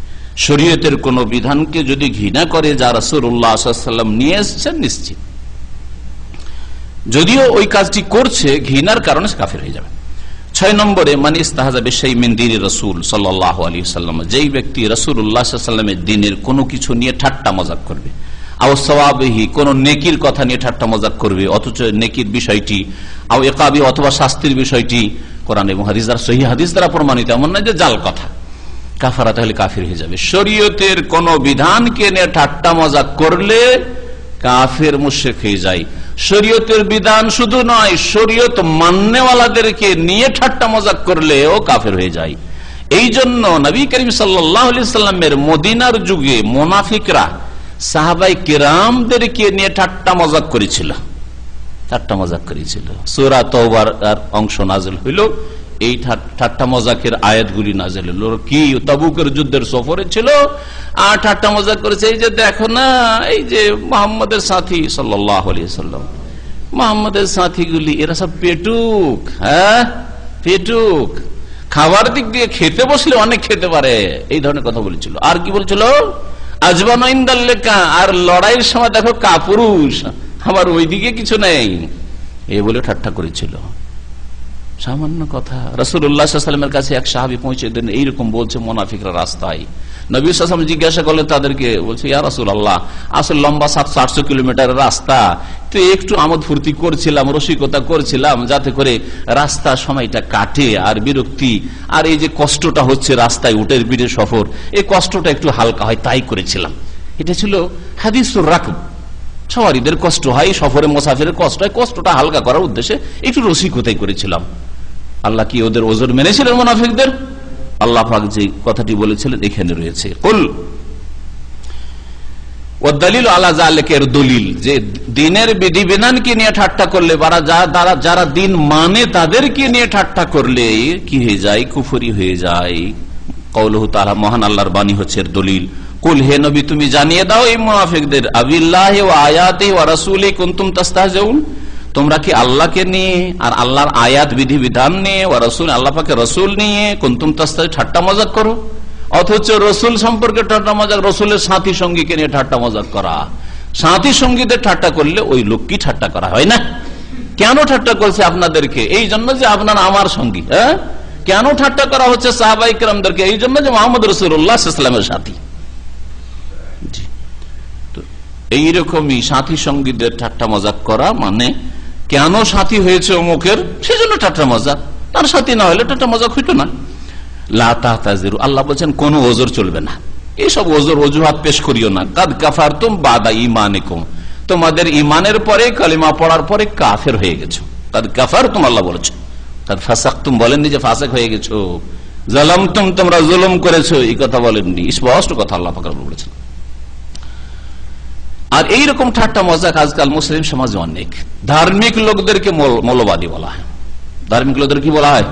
শরীয়তের কোন বিধানকে যদি ঘৃণা করে যা রাসূলুল্লাহ সাল্লাল্লাহু আলাইহি ওয়াসাল্লাম নিয়ে এসেছেন, নিশ্চিত যদিও ওই কাজটি করছে ঘৃণার কারণে কাফের হয়ে যাবে। 6 নম্বরে মান ইস্তাহজা বিশাইইন মিন দীনি রাসূল সাল্লাল্লাহু আলাইহি ওয়াসাল্লাম, যেই ব্যক্তি রাসূলুল্লাহ সাল্লাল্লাহু আলাইহি ওয়াসাল্লামের দ্বীনের কোনো কিছু নিয়ে ঠাট্টা মজাক করবে, আও সওয়াবিহি, কোন নেকির কথা নিয়ে ঠাট্টা মজাক করবে, অথচ নেকির বিষয়টি, আও ইকাবি, অথবা শাস্তির বিষয়টি কোরআন এবং হাদিস দ্বারা, সহিহ হাদিস দ্বারা প্রমাণিত, এমন নয় যে জাল কথা, কাফারা, তাহলে কাফির হয়ে যাবে। শরীয়তের কোন বিধানকে নিয়ে ঠাট্টা মজাক করলে কাফের মুশরিক হয়ে যায়। শরীয়তের বিধান শুধু নয়, শরীয়ত মাননেওয়ালাদেরকে নিয়ে ঠাট্টা মজাক করলেও কাফের হয়ে যায়। এই জন্য নবী করিম সাল্লাল্লাহু আলাইহি সাল্লামের মদিনার যুগে মুনাফিকরা সাহাবায়ে কেরামদেরকে নিয়ে ঠাট্টা মজাক করেছিল। সূরা তাওবার অংশ নাযিল হইল, এই ঠাট্টা মজাকের আয়াতগুলি নাযিল হলো। কি তাবুকের যুদ্ধের সফরে ছিল, আর ঠাট্টা মজাক করেছে, এই যে দেখো না, এই যে মুহাম্মদের সাথী সাল্লাল্লাহু আলাইহি সাল্লাম, মুহাম্মদের সাথীগুলি এরা সব পেটুক, হ্যাঁ পেটুক, খাবার দিক দিয়ে খেতে বসলে অনেক খেতে পারে, এই ধরনের কথা বলেছিল। আর কি বলছিল, আজবানু ইনদাল লিকা, আর লড়াইয়ের সময় দেখো কাপুরুষ, আবার ওইদিকে কিছু নেই, এই বলে ঠাট্টা করেছিল। সামান্য কথা। রাসূলুল্লাহ সাল্লাল্লাহু আলাইহি ওয়াসাল্লামের কাছে এক সাহাবী পৌঁছে দেন, এইরকম বলছে মুনাফিকরা রাস্তায়। নবী সাল্লাল্লাহু আলাইহি ওয়াসাল্লাম জিজ্ঞাসা করলেন তাদেরকে, বলছে ইয়া রাসূলুল্লাহ, আসল লম্বা 700-800 কিলোমিটারের রাস্তা, তো একটু আমোদ ফুর্তি করছিলাম, রসিকতা করছিলাম, যাতে করে রাস্তা সময়টা কাটে, আর বিরক্তি আর এই যে কষ্টটা হচ্ছে রাস্তায় উটের পিঠে সফর, এই কষ্টটা একটু হালকা হয়, তাই করেছিলাম। এটা ছিল হাদিসুর রাকব, সওয়ারীদের কষ্ট হয়, সফরে মুসাফিরের কষ্ট হয়, কষ্টটা হালকা করার উদ্দেশ্যে একটু রসিকতাই করেছিলাম। আল্লাহ কি ওদের ওজর মেনেছিলেন মুনাফিকদের? আল্লাহ পাক যে কথাটি বলেছিলেন এখানে রয়েছে, কুল ওয়াদ দালিল আলা যালিকা, এর দলিল যে দ্বীনের বিধিবিধানকে নিয়ে ঠাট্টা করলে, যারা দ্বীন মানে তাদেরকে নিয়ে ঠাট্টা করলে কি হয়ে যায়, কুফরি হয়ে যায়। কওলুহু তাআলা, মহান আল্লাহর বাণী হচ্ছে এর দলিল। কুল, হে নবী তুমি জানিয়ে দাও এই মুনাফিকদের, আবিল্লাহি ওয়া আয়াতিহি ওয়া রাসূলিহি কুনতুম তাস্তাহজিউন, তোমরা কি আল্লাহকে নিয়ে আর আল্লাহর আয়াত বিধি বিধান নিয়ে ও রসুল আল্লাহ পাকে রসুল নিয়ে কুনতুম তাস্তাজি ঠাট্টা মজাক করো, অথচ রসুল সম্পর্কে ঠাট্টা মজাক, রসুলের সাথী সঙ্গীকে নিয়ে ঠাট্টা মজাক করা। সাথী সঙ্গীদের ঠাট্টা করলে ওই লোককে ঠাট্টা করা হয় না? কেন ঠাট্টা করছে আপনাদেরকে? এই জন্য যে আপনারা আমার সঙ্গী। হ্যাঁ, কেন ঠাট্টা করা হচ্ছে সাহাবায়ে কেরামদেরকে? এই জন্য যে মুহাম্মদ রাসূলুল্লাহ সাল্লাল্লাহু আলাইহি ওয়াসাল্লামের সাথী। তো এইরকমই সাথী সঙ্গীদের ঠাট্টা মজাক করা মানে কেন সাথী হয়েছে অমুকের সেজন্য ঠাট্টা মজাক, তার সাথী না হলে ঠাট্টা মজাক হইতো না। লা তাহতাজিরু, আল্লাহ বলছেন কোনো ওজর চলবে না, এইসব ওজর অজুহাত পেশ করিও না। কাদ কাফারতুম বাদা ঈমানিকুম, তোমাদের ঈমানের পরে কালিমা পড়ার পরে কাফের হয়ে গেছো। কাদ কাফারতুম আল্লাহ বলেছে, কাদ ফাসাকতুম বলেননি যে ফাসিক হয়ে গেছো। যালামতুম, তোমরা জুলুম করেছো, এই কথা বলেননি, স্পষ্ট কথা আল্লাহ পাক বলেছেন। আর এইরকম ঠাট্টা মজাক আজকাল মুসলিম সমাজে অনেক। ধার্মিক লোকদেরকে মৌলবাদী বলা হয়। ধার্মিক লোকদের কি বলা হয়?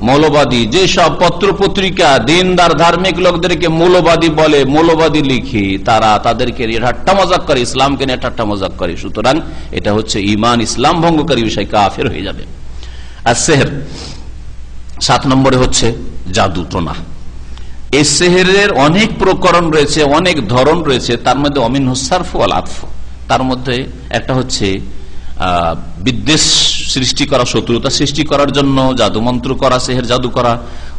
মৌলবাদী। যেসব পত্র পত্রিকা দিনদার ধার্মিক লোকদেরকে মৌলবাদী বলে, মৌলবাদী লিখে, তারা তাদেরকে ঠাট্টা মজাক করে, ইসলামকে নিয়ে ঠাট্টা মজাক করে। সুতরাং এটা হচ্ছে ঈমান, ইসলাম ভঙ্গকারী বিষয়, কাফের হয়ে যাবে। আর সেহর 7 নম্বরে হচ্ছে জাদু টোনা। এই সেহেরের অনেক প্রকরণ রয়েছে, অনেক ধরন রয়েছে। তার মধ্যে অমিনহু সারফ ওয়াল আতফ, তার মধ্যে একটা হচ্ছে বিদ্বেষ সৃষ্টি করা, শত্রুতা সৃষ্টি করার জন্য জাদু মন্ত্র করা, সেহের জাদু করা।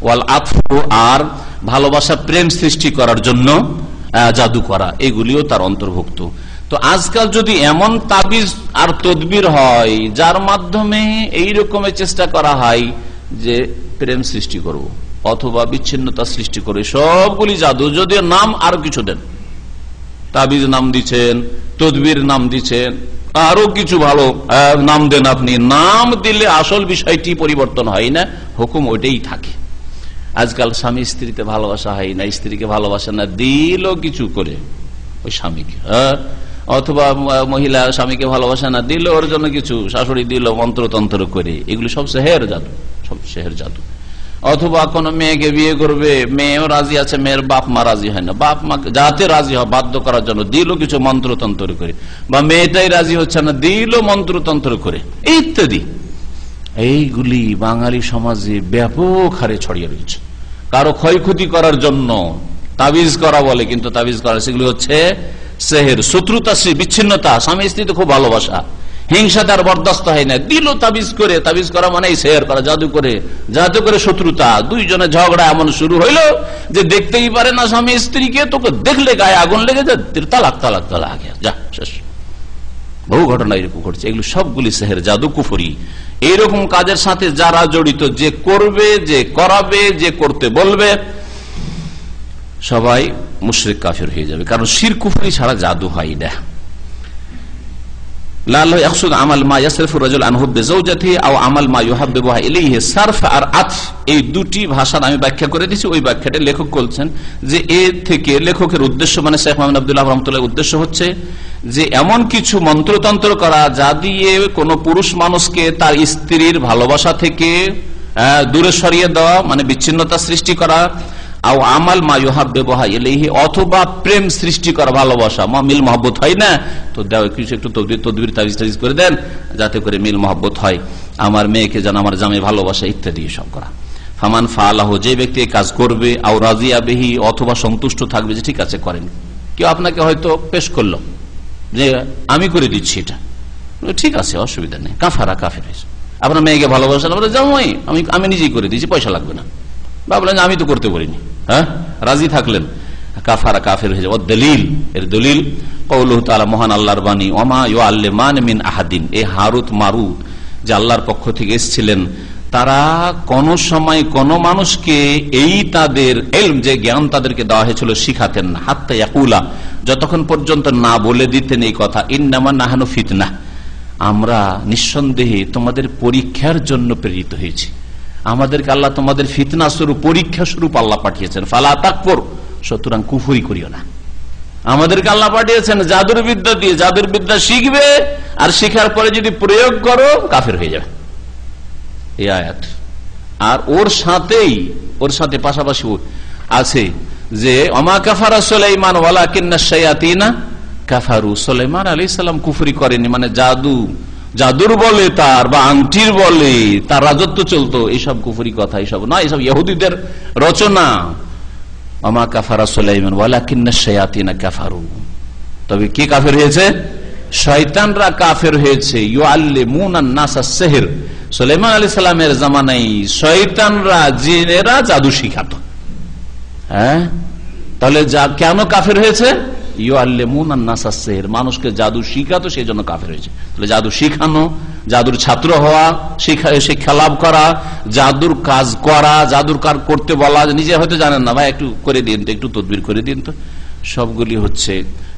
ওয়াল আতফ, আর ভালোবাসা প্রেম সৃষ্টি করার জন্য জাদু করা, এগুলিও তার অন্তর্ভুক্ত। তো আজকাল যদি এমন তাবিজ আর তদবির হয় যার মাধ্যমে এই রকমের চেষ্টা করা হয় যে প্রেম সৃষ্টি করব অথবা বিচ্ছিন্নতা সৃষ্টি করে, সবগুলি জাদু। যদিও নাম আরো কিছু দেন, তাবিজ নাম দিচ্ছেন, তদবির নাম দিচ্ছেন, আরো কিছু ভালো নাম দেন আপনি। নাম দিলে আসল বিষয়টি পরিবর্তন হয় না, হুকুম ওইটাই থাকে। আজকাল স্বামী স্ত্রীতে ভালোবাসা হয় না, স্ত্রীকে ভালোবাসে না, দিল কিছু করে ওই স্বামীকে, অথবা মহিলা স্বামীকে ভালোবাসে না, দিল ওর জন্য কিছু, শাশুড়ি দিল মন্ত্রতন্ত্র করে। এগুলো সব সেহের জাদু, সব সেহের জাদু। অথবা কোন মেয়েকে বিয়ে করবে, মেয়েও রাজি আছে, মেয়ের বাপ মা রাজি হয় না, বাপ মা যাতে রাজি হয় বাধ্য করার জন্য দিল কিছু মন্ত্রতন্ত্র করে, বা মেয়েটাই রাজি হচ্ছে না, দিল মন্ত্রতন্ত্র করে, ইত্যাদি। এইগুলি বাঙালি সমাজে ব্যাপক হারে ছড়িয়ে রয়েছে। কারো ক্ষয়ক্ষতি করার জন্য তাবিজ করা বলে, কিন্তু তাবিজ করা সেগুলি হচ্ছে সেহের, শত্রুতা, বিচ্ছিন্নতা। স্বামী স্ত্রীতে খুব ভালোবাসা, হিংসা তার বরদাস্ত হয় না, দিল তাবিজ করে। তাবিজ করা মানে সেহের করা, জাদু করে, জাদু করে শত্রুতা। দুইজনে ঝগড়া এমন শুরু হইলো যে দেখতেই পারে না স্বামী স্ত্রীকে, তোকে দেখলে গায়ে আগুন লেগে যায়, তালাক তালাক তালাক, যা শেষ। বহু ঘটনা এরকম ঘটছে। এগুলো সবগুলি সেহের, জাদু, কুফরি। এইরকম কাজের সাথে যারা জড়িত, যে করবে, যে করাবে, যে করতে বলবে, সবাই মুশরিক কাফির হয়ে যাবে। কারণ শিরক কুফরি ছাড়া জাদু হয় না। এই দুটি ভাষার আমি ব্যাখ্যা করে দিচ্ছি। ওই ব্যাখ্যাটা লেখক বলছেন যে এ থেকে লেখকের উদ্দেশ্য, মানে শেখ মোহাম্মদ আব্দুল্লাহ রহমতুল্লাহ উদ্দেশ্য হচ্ছে যে এমন কিছু মন্ত্রতন্ত্র করা যা দিয়ে কোনো পুরুষ মানুষকে তার স্ত্রীর ভালোবাসা থেকে দূরে সরিয়ে দেওয়া, মানে বিচ্ছিন্নতা সৃষ্টি করা। আমাল মা ইউহাব্বিবুহা ইলাইহি, অথবা প্রেম সৃষ্টি করা, ভালোবাসা, মিল মহব্বত হয় না, তো দাও কিছু একটু তদবির তাবিজ টাবিজ করে দেন যাতে করে মিল মহব্বত হয়, আমার মেয়েকে যেন আমার জামাই ভালোবাসা, ইত্যাদি সব করা। ফামান ফাআলাহু, যে ব্যক্তি এই কাজ করবে, আও রাজিয়া বিহি, অথবা সন্তুষ্ট থাকবে যে ঠিক আছে করেন। কেউ আপনাকে হয়তো পেশ করলো যে আমি করে দিচ্ছি এটা, ঠিক আছে অসুবিধা নেই, কাফারা, কাফের হয়েছে। আপনার মেয়েকে ভালোবাসেন, জামাই আমি নিজেই করে দিচ্ছি, পয়সা লাগবে না। ভাবলেন আমি তো করতে পারিনি, হ্যাঁ, রাজি থাকলেন, কাফারা, কাফের হয়ে যাবে। দলিল, এর দলিল কওলুহু তাআলা, মহান আল্লাহর বাণী, ওমা ইউআল্লিমান মিন আহাদিন। এই হারুত মারুত যে আল্লাহর পক্ষ থেকে এসেছিলেন, তারা কোন সময় কোন মানুষকে এই তাদের ইলম, যে জ্ঞান তাদেরকে দেওয়া হয়েছিল, শিখাতেন না। হাত্তা ইয়াকুলা, যতক্ষণ পর্যন্ত না বলে দিতেন এই কথা, ইন্নামা নাহনু ফিতনাহ, আমরা নিঃসন্দেহে তোমাদের পরীক্ষার জন্য প্রেরিত হয়েছি। আমাদেরকে আল্লাহ তোমাদের ফিতনা স্বরূপ, পরীক্ষা স্বরূপ আল্লাহ পাঠিয়েছেন। ফালা তাকফুর, সুতরাং কুফরি করিও না। আমাদেরকে আল্লাহ পাঠিয়েছেন জাদুর বিদ্যা দিয়ে, জাদুর বিদ্যা শিখবে, আর শিখার পরে যদি প্রয়োগ করো কাফের হয়ে যাবে, এই আয়াত। আর ওর সাথে পাশাপাশি আছে যে ওমা কাফারা সুলাইমান ওয়ালাকিন্নাশ শায়াতিনা কাফারু। সুলাইমান আলাইহিস সালাম কুফরি করেনি, মানে জাদু জাদুর বলে তার বা আংটির বলে তার রাজত্ব চলতো, এইসব কুফরি কথা, এইসব না, এইসব ইহুদিদের রচনা। আমা কাফারা সুলাইমান ওয়ালাকিন্নাশ শায়াতিনা কাফারু, তবে কি কাফের হয়েছে? শয়তানরা কাফের হয়েছে। ইউআল্লিমুনান নাসা সিহর, সুলাইমান আলাইহিস সালামের জামানায় শয়তানরা, জিনেরা জাদু শিখাতো। হ্যাঁ, তাহলে কেন কাফের হয়েছে? ইউআল্লিমুনান নাসা সিহর, মানুষকে জাদু শিখাতো, সেই জন্য কাফের হয়েছে। তাহলে জাদু শিখানো, জাদুর ছাত্র হওয়া, শিক্ষা লাভ করা, জাদুর কাজ করা, জাদুর কাজ করতে বলা, নিজে হয়তো জানেন না, ভাই একটু করে দিন তো, একটু তদবির করে দিন তো, সবগুলি হচ্ছে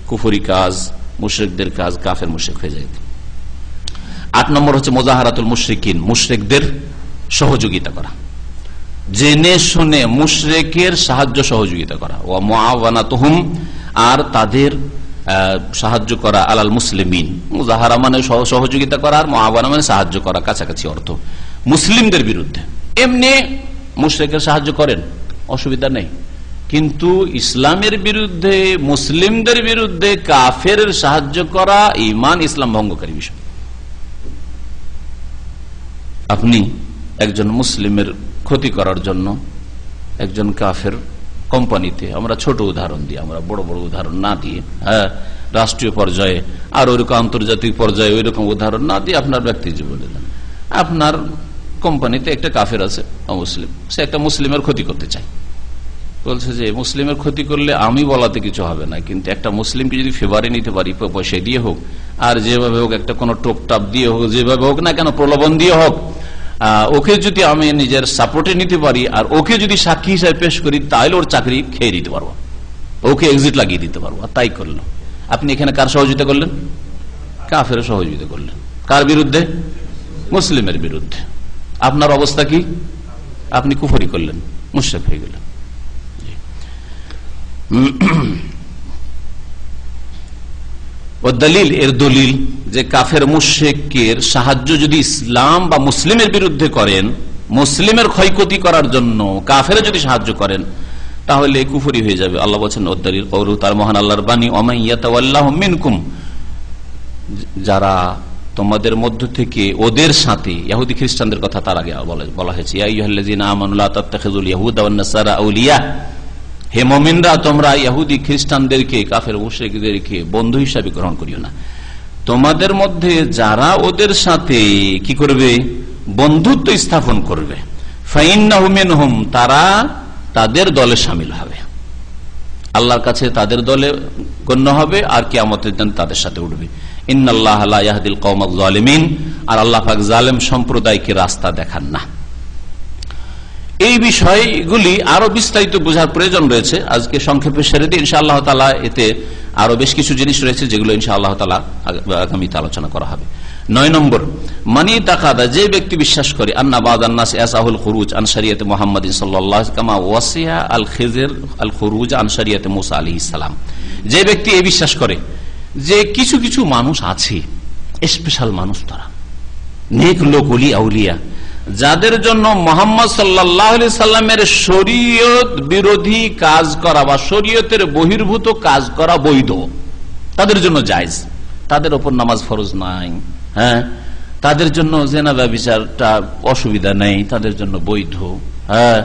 কুফরি কাজ, মুশরিকদের কাজ, কাফের মুশরিক হয়ে যায়। 8 নম্বর হচ্ছে মুজাহারাতুল মুশরিকিন, মুশরিকদের সহযোগিতা করা, জেনে শুনে মুশরিকের সাহায্য সহযোগিতা করা। ওয়া মুআওয়ানাতুহুম, আর তাদের সাহায্য করা, আলাল মুসলিমিন। মুজাহারা মানে সহযোগিতা করা, আর মুআওয়ানা মানে সাহায্য করা, কাছাকাছি অর্থ। মুসলিমদের বিরুদ্ধে এমনি মুশরিকের সাহায্য করেন, অসুবিধা নেই, কিন্তু ইসলামের বিরুদ্ধে, মুসলিমদের বিরুদ্ধে কাফের সাহায্য করা ঈমান ইসলাম ভঙ্গকারী বিষয়। আপনি একজন মুসলিমের ক্ষতি করার জন্য একজন কাফের কোম্পানিতে, আমরা ছোট উদাহরণ দিই, আমরা বড় বড় উদাহরণ না দিয়ে, হ্যাঁ, রাষ্ট্রীয় পর্যায়ে আর ওইরকম আন্তর্জাতিক পর্যায়ে ওইরকম উদাহরণ না দিয়ে আপনার ব্যক্তি জীবনে, আপনার কোম্পানিতে একটা কাফের আছে, অমুসলিম, সে একটা মুসলিমের ক্ষতি করতে চায়। বলছে যে মুসলিমের ক্ষতি করলে আমি বলাতে কিছু হবে না, কিন্তু একটা মুসলিমকে যদি ফেভারে নিতে পারি, পয়সা দিয়ে হোক আর যেভাবে হোক, একটা কোনো টোপটাপ দিয়ে হোক, যেভাবে হোক না কেন, প্রলোভন দিয়ে হোক, ওকে যদি আমি নিজের সাপোর্টে নিতে পারি আর ওকে যদি সাক্ষী হিসাবে পেশ করি, তাহলে ওর চাকরি খেয়ে দিতে পারবো, ওকে এক্সিট লাগিয়ে দিতে পারবো। আর তাই করলো। আপনি এখানে কার সহযোগিতা করলেন? কাফের সহযোগিতা করলেন। কার বিরুদ্ধে? মুসলিমের বিরুদ্ধে। আপনার অবস্থা কি? আপনি কুফরি করলেন, মুশরিক হয়ে গেলেন। ও দলিল, এর দলিল যে কাফের মুশরিকের সাহায্য যদি ইসলাম বা মুসলিমের বিরুদ্ধে করেন, মুসলিমের ক্ষয়ক্ষতি করার জন্য কাফের যদি সাহায্য করেন, তাহলে কুফরি হয়ে যাবে। আল্লাহ বলেন ও দলিল কওলু, তার মহান আল্লাহর বাণী, ওয়া ইয়াতাওয়াল্লাহু মিনকুম, যারা তোমাদের মধ্য থেকে ওদের সাথে, ইহুদি খ্রিস্টানদের কথা তার আগে বলা হয়েছে, ইয়া আইয়ুহাল্লাযীনা আমানু লা তাত্তাখিযুল ইয়াহুদা ওয়ান নাসারা আউলিয়া, হে মুমিনরা, তোমরা ইহুদি খ্রিস্টানদেরকে, কাফের মুশরিকদেরকে বন্ধু হিসাবে গ্রহণ করিও না। তোমাদের মধ্যে যারা ওদের সাথে কি করবে? বন্ধুত্ব স্থাপন করবে, ফাইন্নাহু মিনহুম, তারা তাদের দলে শামিল হবে, আল্লাহর কাছে তাদের দলে গণ্য হবে, আর কিয়ামতের দিন তাদের সাথে উঠবে। ইন্নাল্লাহা লা ইয়াহদিল কওমাজ জালিমিন, আর আল্লাহ পাক জালেম সম্প্রদায়কে রাস্তা দেখান না। এই বিষয়গুলি আরো বিস্তারিত বোঝার প্রয়োজন রয়েছে। আজকে সংক্ষেপে সেরে দিই, ইনশাআল্লাহ তাআলা এতে আরো বেশ কিছু জিনিস রয়েছে যেগুলো ইনশাআল্লাহ তাআলা আগামীতে আলোচনা করা হবে। 9 নম্বর, মানি তাকাদা, যে ব্যক্তি বিশ্বাস করে, আন্না বাদান নাস ইয়াসাহুল খুরুজ আন শরিয়তে মুহাম্মাদিন সাল্লাল্লাহু আলাইহি কামা ওয়াসিয়া আল খিজর আল খুরুজ আন শরিয়তে মুসা আলাইহিস সালাম, যে ব্যক্তি এই বিশ্বাস করে যে কিছু কিছু মানুষ আছে, স্পেশাল মানুষ, তারা নেক লোক, ওলি আউলিয়া, যাদের জন্য মুহাম্মদ সাল্লাল্লাহু আলাইহি সাল্লামের শরীয়ত বিরোধী কাজ করা বা শরীয়তের বহির্ভূত কাজ করা বৈধ, তাদের জন্য জায়েজ, তাদের উপর নামাজ ফরজ নাই, হ্যাঁ, তাদের জন্য জেনা ব্যভিচারটা অসুবিধা নেই, তাদের জন্য বৈধ, হ্যাঁ,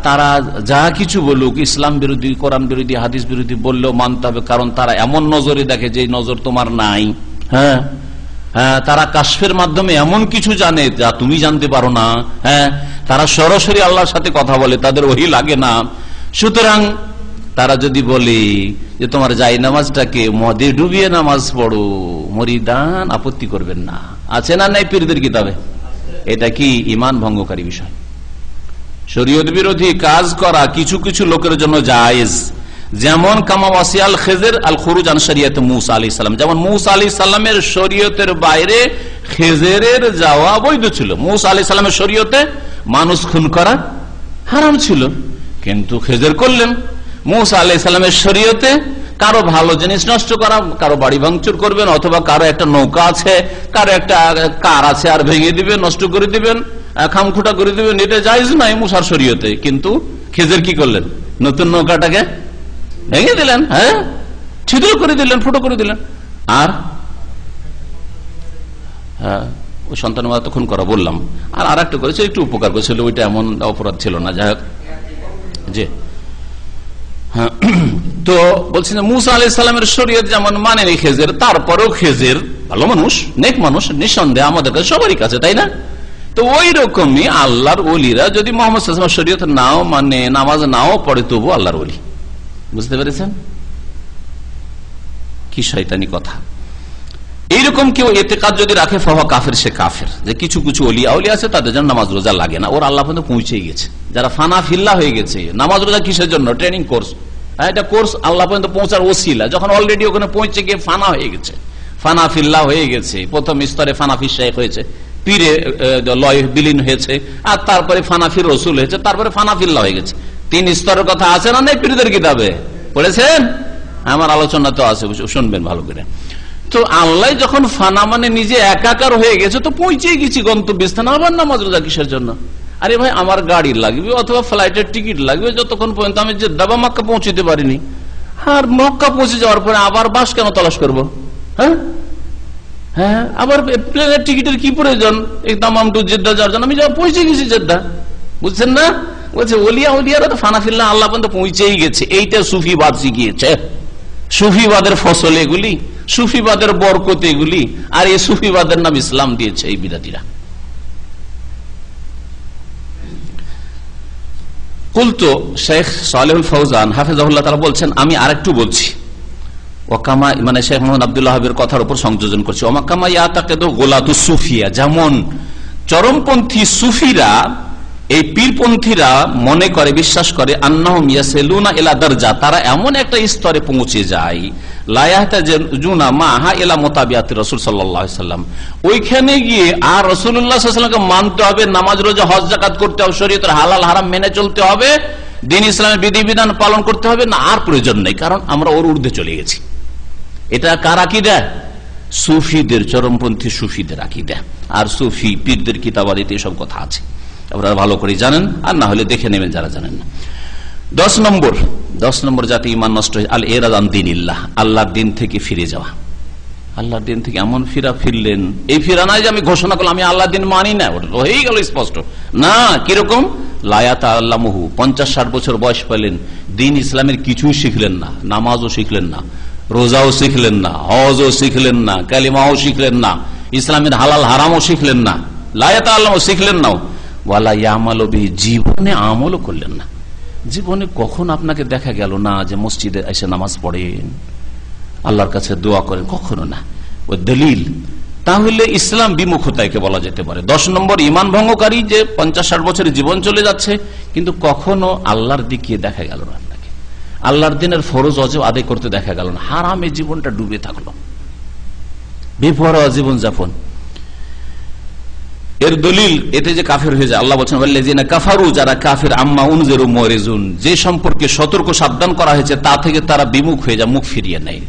তারা যা কিছু বলুক, ইসলাম বিরোধী, কোরআন বিরোধী, হাদিস বিরোধী বললেও মানতে হবে, কারণ তারা এমন নজরে দেখে যে নজর তোমার নাই, হ্যাঁ, তারা কাশফের মাধ্যমে এমন কিছু জানে যা তুমি জানতে পারো না, হ্যাঁ, তারা সরাসরি আল্লাহর সাথে কথা বলে, তাদের ওহী লাগে না। সুতরাং তারা যদি বলে যে তোমার যাই নামাজটাকে মদে ডুবিয়ে নামাজ পড়ো, মরিদান আপত্তি করবেন না, আছে না নাই পীরদের কিতাবে? এটা কি ঈমান ভঙ্গকারী বিষয়? শরীয়ত বিরোধী কাজ করা কিছু কিছু লোকের জন্য জায়েজ, যেমন কামা ওয়াসিয়াল খিজর আল খুরুজ আন শরিয়তে মুসা আলাইহিস সালাম, যেমন মুসা আলাইহিস সালামের শরীয়তের বাইরে খিজরের যাওয়া বৈধ ছিল। মুসা আলাইহিস সালামের শরীয়তে মানুষ খুন করা হারাম ছিল, কিন্তু খিজর করলেন। মুসা আলাইহিস সালামের শরীয়তে কারো ভালো জিনিস নষ্ট করা, কারো বাড়ি ভাঙচুর করবেন, অথবা কারো একটা নৌকা আছে, কারো একটা কার আছে, আর ভেঙে দিবেন, নষ্ট করে দিবেন, খামখুটা করে দিবেন, এটা জায়েজ নাই মুসার শরীয়তে। কিন্তু খিজর কি করলেন? নতুন নৌকাটাকে ভেঙে দিলেন, হ্যাঁ, ছিদ্র করে দিলেন, ফুটো করে দিলেন। আর হ্যাঁ, ওই সন্তানের মাথা খুন করা বললাম, আর একটা করেছে একটু উপকার করেছিল, ওইটা এমন অপরাধ ছিল না। যাই হোক, জি হ্যাঁ, তো বলছি না মুসা আলাইহিস সালামের শরীয়ত যেমন মানেনি খেজের, তারপরেও খেজের ভালো মানুষ, নেক মানুষ, নিঃসন্দেহে আমাদের কাছে সবারই কাছে, তাই না? তো ওই রকমই আল্লাহর ওলিরা যদি মোহাম্মদ সাল্লাল্লাহু আলাইহি ওয়াসাল্লামের শরীয়ত নাও মানে, নামাজ নাও পড়ে, তবু আল্লাহর ওলি। বুঝতে পেরেছেন কি শয়তানি কথা? এইরকম কেউ এতেকাদ যদি রাখে ফাহুয়া কাফের, সে কাফের। যে কিছু কিছু ওলিয়া আউলিয়া আছে তাদের জন্য নামাজ রোজা লাগে না, ওর আল্লাহ পর্যন্ত পৌঁছে গেছে। যারা ফানা ফিল্লা হয়ে গেছে, নামাজ রোজা কিসের জন্য? Training course. এটা কোর্স আল্লাহ পর্যন্ত পৌঁছার ওসিলা। যখন অলরেডি ওখানে পৌঁছে গিয়ে ফানা হয়ে গেছে, ফানা ফিল্লা হয়ে গেছে, প্রথম স্তরে ফানাফি শেখ হয়েছে, পীরে লয় বিলীন হয়েছে, আর তারপরে ফানাফির রসুল হয়েছে, তারপরে ফানাফিল্লা হয়ে গেছে। 3 স্তরের কথা আছে না নেই পীরদের কিতাবে? পড়েছেন? আমার আলোচনা তো আছে, শুনবেন ভালো করে। তো আল্লাহ যখন ফানা মানে নিজে একাকার হয়ে গেছে, তো পৌঁছে গেছি গন্তব্যস্থানে, আবার নামাজ রোজা কিসের জন্য? আরে ভাই, আমার গাড়ি লাগবে অথবা ফ্লাইটের টিকিট লাগবে, যতক্ষণ পর্যন্ত আমি জেদ্দা বা মক্কা পৌঁছতে পারিনি। আর মক্কা পৌঁছে যাওয়ার পরে আবার বাস কেন তলাশ করবো? হ্যাঁ হ্যাঁ, আবার প্লেনের টিকিটের কি প্রয়োজন? একদম টু জেদ্দা যাওয়ার জন্য আমি পৌঁছে গেছি জেদ্দা। বুঝছেন না? বলছে ওলিয়ারা তো ফানাফিল্লাহ আল্লাহ পর্যন্ত পৌঁছেই গেছে। এইটা সুফিবাদ শিখিয়েছে, সুফিবাদের ফসল এগুলি, সুফিবাদের বরকত এগুলি, আর এই সুফিবাদের নাম ইসলাম দিয়েছে এই বিদাতিরা। কুলতু শেখ সালেহুল ফৌজান হাফিজাহুল্লাহ তাআলা বলছেন, আমি আরেকটু বলছি, ওয়াকামা মানে শেখ মোহাম্মদ আব্দুল্লাহ হাবিবের কথার উপর সংযোজন করছি, ওয়াকামা ইয়াতাকিদু গুলাতুস সুফিয়া, যেমন চরমপন্থী সুফিরা, এই পীরপন্থীরা মনে করে, বিশ্বাস করে, আন্নাহুম ইয়াসিলুনা ইলা দারজা, তারা এমন একটা স্তরে পৌঁছে যায়, লা ইয়াহতাজুনা মাহা ইলা মুতাবিআতি রাসূল সাল্লাল্লাহু আলাইহি সাল্লাম, ওইখানে গিয়ে আর রাসূলুল্লাহ সাল্লাল্লাহু আলাইহি ওয়াসাল্লামকে মানতে হবে, নামাজ রোজা হজ যাকাত করতে হবে, শরীয়তের হালাল হারাম মেনে চলতে হবে, দ্বীন ইসলামের বিধিবিধান পালন করতে হবে না, আর প্রয়োজন নেই, কারণ আমরা ওর ঊর্ধ্বে চলে গেছি। এটা কার আকীদা? সুফিদের, চরমপন্থী সুফিদের আকীদা। আর সুফি পীরদের কিতাবাদিতে এসব কথা আছে, আপনারা ভালো করে জানেন, আর না হলে দেখে নেবেন যারা জানেন না। 10 নম্বর যাতে ইমান নষ্ট হয়, আল ইরাদ আন দীনিল্লাহ, আল্লাহর দিন থেকে ফিরে যাওয়া। আল্লাহর দিন থেকে এমন ফিরলেন, এই ফিরা নয় যে আমি ঘোষণা করলাম আমি আল্লাহর দিন মানি না, ওটা হয়েই গেল স্পষ্ট না। কিরকম? লা ইয়াতাআল্লামুহু, 50-60 বছর বয়স পেলেন, দিন ইসলামের কিছুই শিখলেন না, নামাজও শিখলেন না, রোজাও শিখলেন না, হজও শিখলেন না, কালিমাও শিখলেন না, ইসলামের হালাল হারামও শিখলেন না, লা ইয়াতাআল্লামু শিখলেন না, ওয়ালা ইয়ামালু বিহি, জীবনে আমলও করলেন না। জীবনে কখন আপনাকে দেখা গেল না যে মসজিদে এসে নামাজ পড়েন, আল্লাহর কাছে দোয়া করেন? কখনো না। ওই দলিল, তাহলে ইসলাম বিমুখতাকে বলা যেতে পারে। 10 নম্বর ইমান ভঙ্গকারী, যে 50-60 বছরের জীবন চলে যাচ্ছে, কিন্তু কখনো আল্লাহর দিকে দেখা গেল না, আপনাকে আল্লাহর দিনের ফরজ অজেব আদায় করতে দেখা গেল না, হারামে জীবনটা ডুবে থাকলো, বেপরোয়া জীবন যাপন। এর দলিল এতে যে কাফের হয়ে যায়, আল্লাহ বলছেন ওয়াল্লাযিনা কাফারু, যারা কাফের, আম্মা উনজিরু মুরিজুন, যে সম্পর্কে সতর্ক সাবধান করা হয়েছে তা থেকে তারা বিমুখ হয়ে যায়, মুখ ফিরিয়ে নেয়।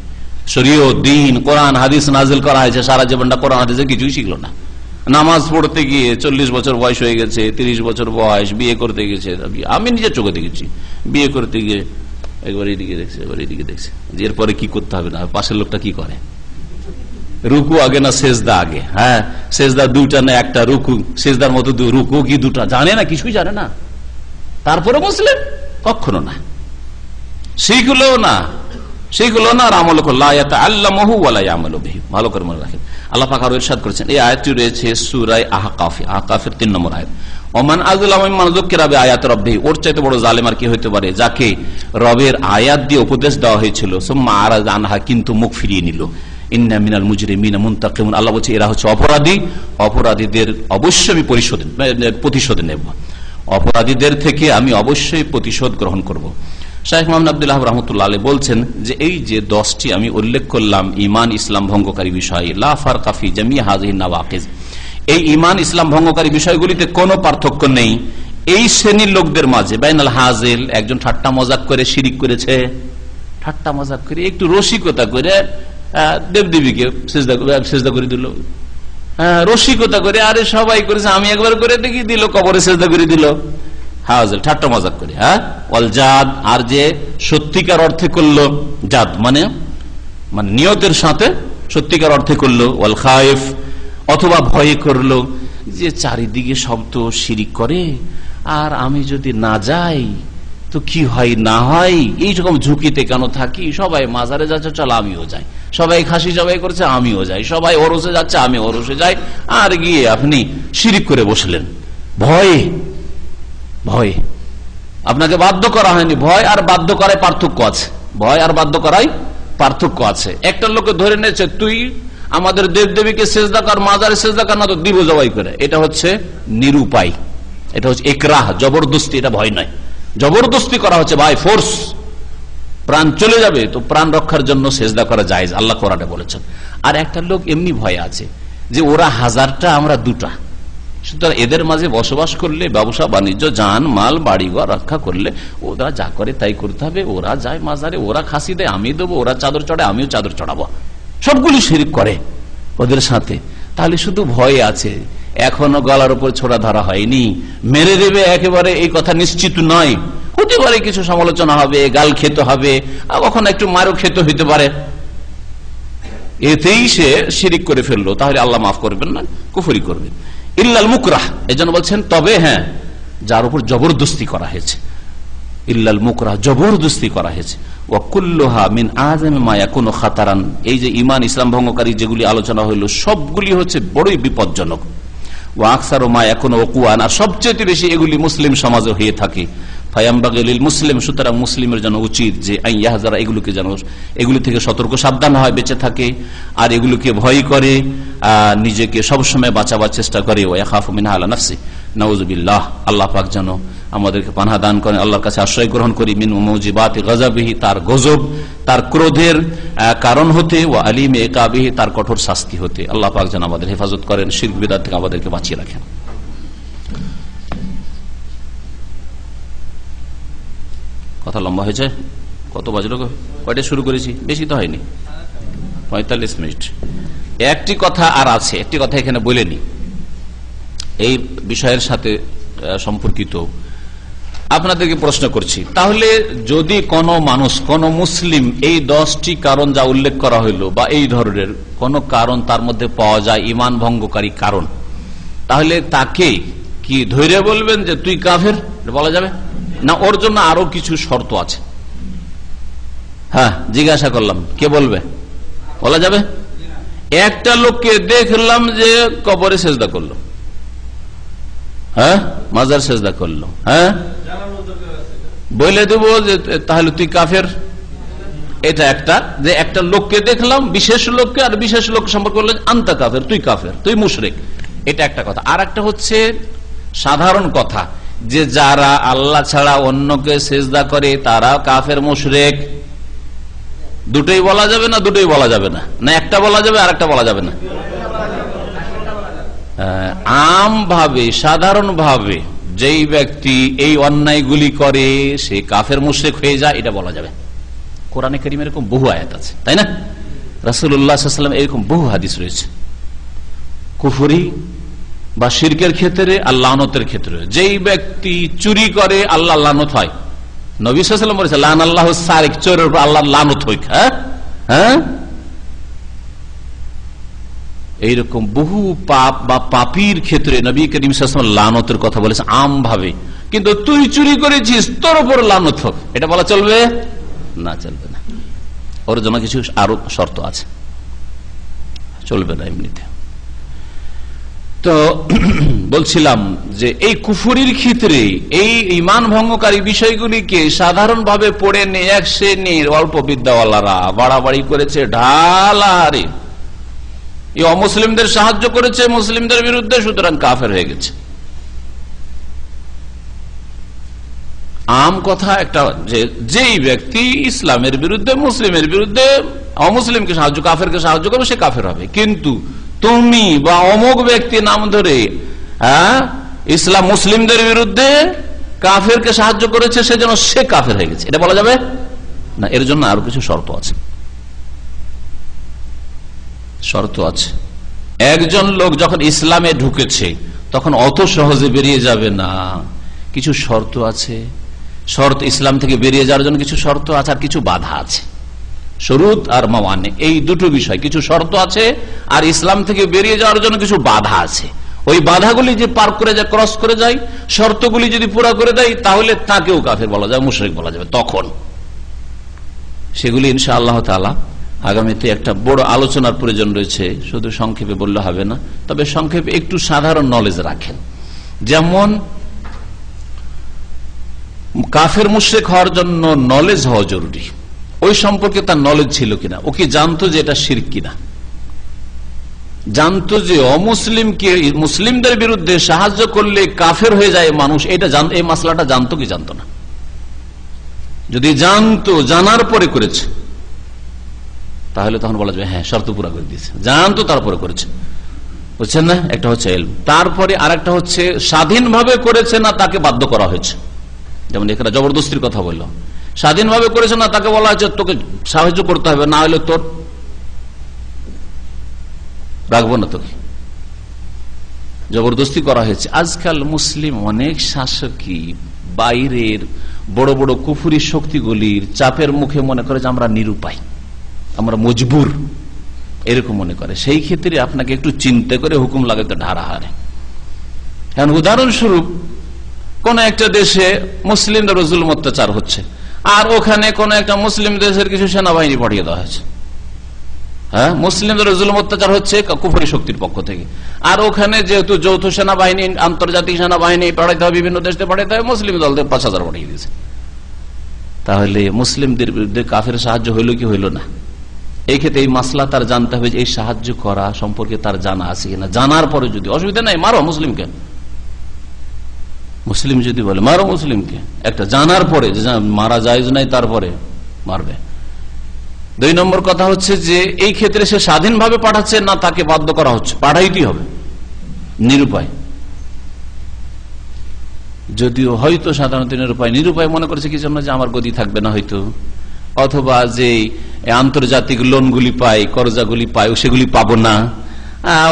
শরীয়ত, দ্বীন, কোরআন হাদিস নাজিল করা হয়েছে, সারা জীবনটা কোরআন হাদিসে কিছুই শিখলো না। নামাজ পড়তে গিয়ে 40 বছর বয়স হয়ে গেছে, 30 বছর বয়স, বিয়ে করতে গেছে, আমি নিজের চোখে দেখেছি, বিয়ে করতে গিয়ে একবার এইদিকে দেখছে, একবার এইদিকে দেখছে, এরপরে কি করতে হবে না, পাশের লোকটা কি করে, রুকু আগে না সেজদা আগে? হ্যাঁ, সেজদা 2টা না 1টা, রুকু সেজদার মতো রুকু কি 2টা, জানে না, কিছুই জানে না, তারপরে মুসলিম? কখনো না, শিখলো না, আর আমল করলো। ভালো করে মনে রাখেন, আল্লাহ পাক আরো ইরশাদ করেছেন, এই আয়াতটি রয়েছে সূরা আহকাফের 3 নম্বর আয়াত, ওমান আযলামু মিম্মান যুক্কিরা বিআয়াতি রাব্বিহি, ওর চাইতে বড় জালেম আর কি হতে পারে, যাকে রবের আয়াত দিয়ে উপদেশ দেওয়া হয়েছিল, সুম্মা আরাযা আনহা, কিন্তু মুখ ফিরিয়ে নিল। ইন্না মিনাল মুজরিমিনা মুনতাকিমুন, আল্লাহ বলছে এরা হচ্ছে অপরাধী, অপরাধীদের অবশ্যই আমি প্রতিশোধ নেব, অপরাধীদের থেকে আমি অবশ্যই প্রতিশোধ গ্রহণ করব। শাইখ মোহাম্মদ আব্দুল্লাহ রাহমাতুল্লাহ আলাইহি বলছেন যে এই যে 10টি আমি উল্লেখ করলাম ইমান ইসলাম ভঙ্গকারী বিষয়, লা ফারকা ফি জামি হাযিহি নাওয়াকিজ, এই ইমান ইসলাম ভঙ্গকারী বিষয়গুলিতে কোনো পার্থক্য নেই এই শ্রেণীর লোকদের মাঝে। বাইনাল হাজিল, একজন ঠাট্টা মজাক করে শিরিক করেছে, ঠাট্টা মজাক করে একটু রসিকতা করে দেবদেবীকে সেজদা করে দিল, রসিকতা করে, আরে সবাই করেছে আমি একবার করে দেখি, দিল কবরে সেজদা করে দিল, হাজিল ঠাট্টা মজাক করে। হ্যাঁ, ওয়াল জাদ, আর যে সত্যিকার অর্থে করলো, জাদ মানে নিয়তের সাথে সত্যিকার অর্থে করলো, ওয়াল খায়েফ, অথবা ভয়ে করলো যে চারিদিকে সব তো শিরিক করে, আর আমি যদি না যাই তো কি হয় না হয়, এইরকম ঝুঁকিতে কেন থাকি, সবাই মাজারে যাচ্ছে চল আমিও যাই, সবাই খাসি জবাই করছে আমিও যাই, সবাই ওরসে যাচ্ছে আমি ওরসে যাই, আর গিয়ে আপনি শিরিক করে বসলেন ভয়ে। ভয়ে আপনাকে বাধ্য করা হয়নি, ভয় আর বাধ্য করায় পার্থক্য আছে, ভয় আর বাধ্য করাই পার্থক্য আছে। একটা লোকে ধরে নিয়েছে তুই আমাদের দেব দেবীকে সেজদা কর, মাজারে সেজদা কর, না তো দিব জবাই করে, এটা হচ্ছে নিরুপায়, এটা হচ্ছে ইকরাহ, জবরদস্তি, এটা ভয় নয়, জবরদস্তি করা হচ্ছে ভাই, ফোর্স, প্রাণ চলে যাবে তো প্রাণ রক্ষার জন্য সেজদা করা জায়েজ, আল্লাহ কোরআনে বলেছেন। আর একটা লোক এমনি ভয় আছে যে ওরা 1000টা আমরা 2টা, সুতরাং এদের মাঝে বসবাস করলে ব্যবসা বাণিজ্য জান মাল বাড়িঘর রক্ষা করলে ওরা যা করে তাই করতে হবে, ওরা যায় মাজারে, ওরা খাসি দেয় আমি দেবো, ওরা চাদর চড়ায় আমিও চাদর চড়াবো, সবগুলি শিরিক করে ওদের সাথে। তাহলে শুধু ভয় আছে, এখনো গলার উপর ছোড়া ধরা হয়নি, মেরে দেবে একেবারে এই কথা নিশ্চিত নয়, হতে পারে কিছু সমালোচনা হবে, গাল খেতে হবে, কখনো একটু মারও খেতে হইতে পারে, এতেই সে শিরিক করে ফেললো, তাহলে আল্লাহ মাফ করবেন না, কুফরি করবেন। ইল্লাল মুকরাহ, এজন্য বলছেন তবে হ্যাঁ যার উপর জবরদস্তি করা হয়েছে, ইল্লাল মুকরাহ, জবরদস্তি করা হয়েছে। ওয়া কুল্লুহা মিন আযামি মা ইয়াকুনু খাতারান, এই যে ঈমান ইসলাম ভঙ্গকারী যেগুলি আলোচনা হইল সবগুলি হচ্ছে বড়ই বিপজ্জনক। ওয়া আকসারু মা ইয়াকুনু ওকুয়ান, আর সবচেয়ে বেশি এগুলি মুসলিম সমাজে হয়ে থাকে। ফায়ামবাগি লিল মুসলিম, সুতরাং মুসলিমের জন্য উচিত যে আন ইয়াহযারা, এগুলোকে যেন এগুলি থেকে সতর্ক সাবধান হয়, বেঁচে থাকে, আর এগুলোকে ভয় করে, নিজেকে সবসময় বাঁচাবার চেষ্টা করে। ওয়া ইয়াখাফু মিনহা আলা নাফসি, নাউযুবিল্লাহ, আল্লাহ পাক যেন আমাদেরকে পানাহ দান করেন, আল্লাহর কাছে আশ্রয় গ্রহণ করি, মিন মুজিবাতি গযাবিহি, তার গজব, তার ক্রোধের কারণ হতে, ওয়া আলিমি ইকাবিহি, তার কঠোর শাস্তি হতে। আল্লাহ পাক যেন আমাদের হেফাজত করেন, শিরক বিদআত থেকে আমাদেরকে বাঁচিয়ে রাখেন। কথা লম্বা হয়েছে, কত বাজলো, কয়টা শুরু করেছি, বেশি তো হয়নি, 45 মিনিট। একটি কথা আর আছে, একটি কথা এখানে বলেনি, এই বিষয়ের সাথে সম্পর্কিত আপনাদেরকে প্রশ্ন করছি। তাহলে যদি কোন মানুষ, কোন মুসলিম এই 10টি কারণ যা উল্লেখ করা হইলো বা এই ধরনের কোন কারণ তার মধ্যে পাওয়া যায়, ঈমান ভঙ্গকারী কারণ, তাহলে তাকে কি ধৈর্য বলবেন যে তুই কাফের, বলা যাবে না? ওর জন্য আরো কিছু শর্ত আছে। হ্যাঁ, জিজ্ঞাসা করলাম, কে বলবে? বলা যাবে? একটা লোককে দেখলাম যে কবরে সেজদা করলো, হ্যাঁ, মাজার সেজদা করলো, হ্যাঁ, বলে দেবো যে তাহলে তুই কাফের। এটা একটা, যে একটা লোককে দেখলাম, বিশেষ লোককে, আর বিশেষ লোক সম্পর্কে বললেন আনতা কাফের, তুই কাফের, তুই মুশরিক, এটা একটা কথা। আর একটা হচ্ছে সাধারণ কথা, যে যারা আল্লাহ ছাড়া অন্যকে সেজদা করে তারা কাফের মুশরিক। দুটোই বলা যাবে না? দুটোই বলা যাবে না, না একটা বলা যাবে আর একটা বলা যাবে না? আম ভাবে, সাধারণ ভাবে যেই ব্যক্তি এই অন্যায়গুলি করে সে কাফের মুশরিক হয়ে যায়, এটা বলা যাবে। কোরআনে কারীমে এরকম বহু আয়াত আছে, তাই না? রাসূলুল্লাহ সাল্লাল্লাহু আলাইহি ওয়াসাল্লাম এরকম বহু হাদিস রয়েছে, কুফরি বা শিরকের ক্ষেত্রে আর লানতের ক্ষেত্রে। যেই ব্যক্তি চুরি করে আল্লাহ লানত হয়, নবী সাল্লাল্লাহু আলাইহি ওয়াসাল্লাম বলেছেন লান আল্লাহু সারিক, চোরের উপর আল্লাহ লানত হোক। হ্যাঁ হ্যাঁ, এইরকম বহু পাপ বা পাপীর ক্ষেত্রে নবী করিম সাল্লাল্লাহু আলাইহি ওয়াসাল্লাম লানতের কথা বলেছেন আম ভাবে। কিন্তু তুই চুরি করেছিস, তোর উপর লানত হোক, এটা বলা চলবে না? চলবে না। ওর জন্য কিছু আরো শর্ত আছে, চলবে না এমনিতে। তো বলছিলাম যে এই কুফরির ক্ষেত্রে এই ঈমান ভঙ্গকারী বিষয়গুলিকে সাধারণভাবে পড়ে নিয়ে এক শ্রেণীর অল্প বিদ্যাওয়ালারা বাড়াবাড়ি করেছে, ঢালাহারে এই অমুসলিমদের সাহায্য করেছে মুসলিমদের বিরুদ্ধে, সুতরাং কাফের হয়ে গেছে। আম কথা একটা, যে যেই ব্যক্তি ইসলামের বিরুদ্ধে, মুসলিমের বিরুদ্ধে, অমুসলিমকে সাহায্য, কাফেরকে সাহায্য করবে সে কাফের হবে। কিন্তু তুমি বা অমুক ব্যক্তি নাম ধরে ইসলাম মুসলিমদের বিরুদ্ধে কাফেরকে সাহায্য করেছে, সেজন্য সে কাফের হয়ে গেছে, এটা বলা যাবে না। এর জন্য আরো কিছু শর্ত আছে, শর্ত আছে। একজন লোক যখন ইসলামে ঢুকেছে তখন অত সহজে বেরিয়ে যাবে না, কিছু শর্ত আছে। শর্ত, ইসলাম থেকে বেরিয়ে যাওয়ার জন্য কিছু শর্ত আছে, আর কিছু বাধা আছে। শরুত আর মাওয়ানে, এই দুটো বিষয়, কিছু শর্ত আছে আর ইসলাম থেকে বেরিয়ে যাওয়ার জন্য কিছু বাধা আছে। ওই বাধাগুলি যে পার করে যায়, ক্রস করে যায়, শর্তগুলি যদি পুরা করে দেয়, তাহলে তাকেও কাফের বলা যাবে, মুশরিক বলা যাবে। তখন সেগুলি ইনশাআল্লাহ তাআলা আগামীতে একটা বড় আলোচনার প্রয়োজন রয়েছে, শুধু সংক্ষেপে বললে হবে না। তবে সংক্ষেপে একটু সাধারণ নলেজ রাখেন। যেমন কাফের মুশরিক হওয়ার জন্য নলেজ হওয়া জরুরি। ওই সম্পর্কে তার নলেজ ছিল কিনা, ও কি জানতো যে এটা শিরক কিনা, জানতো যে অমুসলিমকে মুসলিমদের বিরুদ্ধে সাহায্য করলে কাফের হয়ে যায় মানুষ, এটা এই মাসলাটা জানতো কি জানতো না? যদি জানতো, জানার পরে করেছে, তাহলে তখন বলা যাবে হ্যাঁ শর্ত পুরা করে দিয়েছে। জানতো তারপরে করেছে, বুঝছেন না? একটা হচ্ছে ইলম, তারপরে আরেকটা হচ্ছে স্বাধীনভাবে করেছে না তাকে বাধ্য করা হয়েছে। যেমন এখানে জবরদস্তির কথা বললো, স্বাধীনভাবে করেছে না তাকে বলা হয়েছে তোকে সাহায্য করতে হবে, না হলে তোর রাখবো না, তোকে জবরদস্তি করা হয়েছে। আজকাল মুসলিম অনেক শাসকই বাইরের বড় বড় কুফরি শক্তিগুলির চাপের মুখে মনে করে যে আমরা নিরুপায়, আমরা মজবুর, এরকম মনে করে। সেই ক্ষেত্রে আপনাকে একটু চিন্তা করে হুকুম লাগাতে ঢাড়া হারে। কারণ উদাহরণস্বরূপ কোন একটা দেশে মুসলিমদের জুলুম অত্যাচার হচ্ছে, আর ওখানে কোন একটা মুসলিম দেশের কিছু সেনাবাহিনী পাঠিয়ে দেওয়া হয়েছে। হ্যাঁ, মুসলিমদের জুলুম অত্যাচার হচ্ছে কুফরি শক্তির পক্ষ থেকে, আর ওখানে যেহেতু যৌথ সেনাবাহিনী, আন্তর্জাতিক সেনাবাহিনী পাঠাইতে হবে, বিভিন্ন দেশে পাঠাইতে হবে, মুসলিম দলদের ৫,০০০ পাঠিয়ে দিয়েছে। তাহলে মুসলিমদের বিরুদ্ধে কাফের সাহায্য হইল কি হইল না? এই ক্ষেত্রে এই মাসলা তার জানতে হবে যে এই সাহায্য করা সম্পর্কে তার জানা আছে কিনা। জানার পরে যদি অসুবিধা নাই, মারো মুসলিমকে, মুসলিম যদি বলে মারো মুসলিমকে, একটা জানার পরে যে মারা জায়েজ নাই, তারপরে মারবে। ২ নম্বর কথা হচ্ছে যে এই ক্ষেত্রে সে স্বাধীনভাবে পাঠাচ্ছে না তাকে বাধ্য করা হচ্ছে, পাঠাইতেই হবে, নিরুপায়। যদিও হয়তো সাধারণত নিরুপায় মনে করছে কি জন্য, যে আমার গদি থাকবে না হয়তো, অথবা যে আন্তর্জাতিক লোনগুলি পাই, কর্জাগুলি পাই, সেগুলি পাবো না,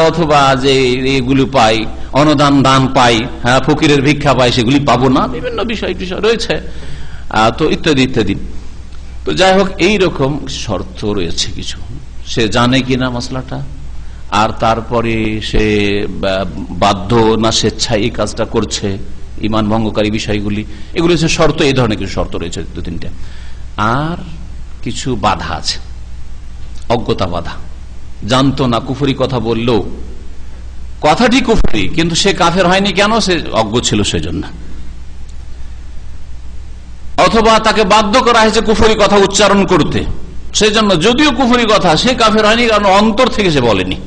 অথবা যে এগুলি পাই, অনুদান দান পাই, হ্যাঁ, ফকিরের ভিক্ষা পাই, সেগুলি পাবো না, বিভিন্ন বিষয় রয়েছে, তো ইত্যাদি ইত্যাদি। তো যাই হোক, এইরকম শর্ত রয়েছে কিছু, সে জানে কিনা মশলাটা, আর তারপরে সে বাধ্য না স্বেচ্ছায় এই কাজটা করছে, ইমান ভঙ্গকারী বিষয়গুলি, এগুলো হচ্ছে শর্ত। এই ধরনের কিছু শর্ত রয়েছে ২-৩টা। আর কিছু বাধা আছে, অজ্ঞতা বাধা। জানতো না, কুফরি কথা বললো, কথাটি কুফরি, কিন্তু সে কাফের হয়নি কেন? সে অজ্ঞ ছিল সেজন্য। অথবা তাকে বাধ্য করা হয়েছে কুফরি কথা উচ্চারণ করতে, সেজন্য যদিও কুফরি কথা, সে কাফের হয়নি কারণ অন্তর থেকে সে বলেনি,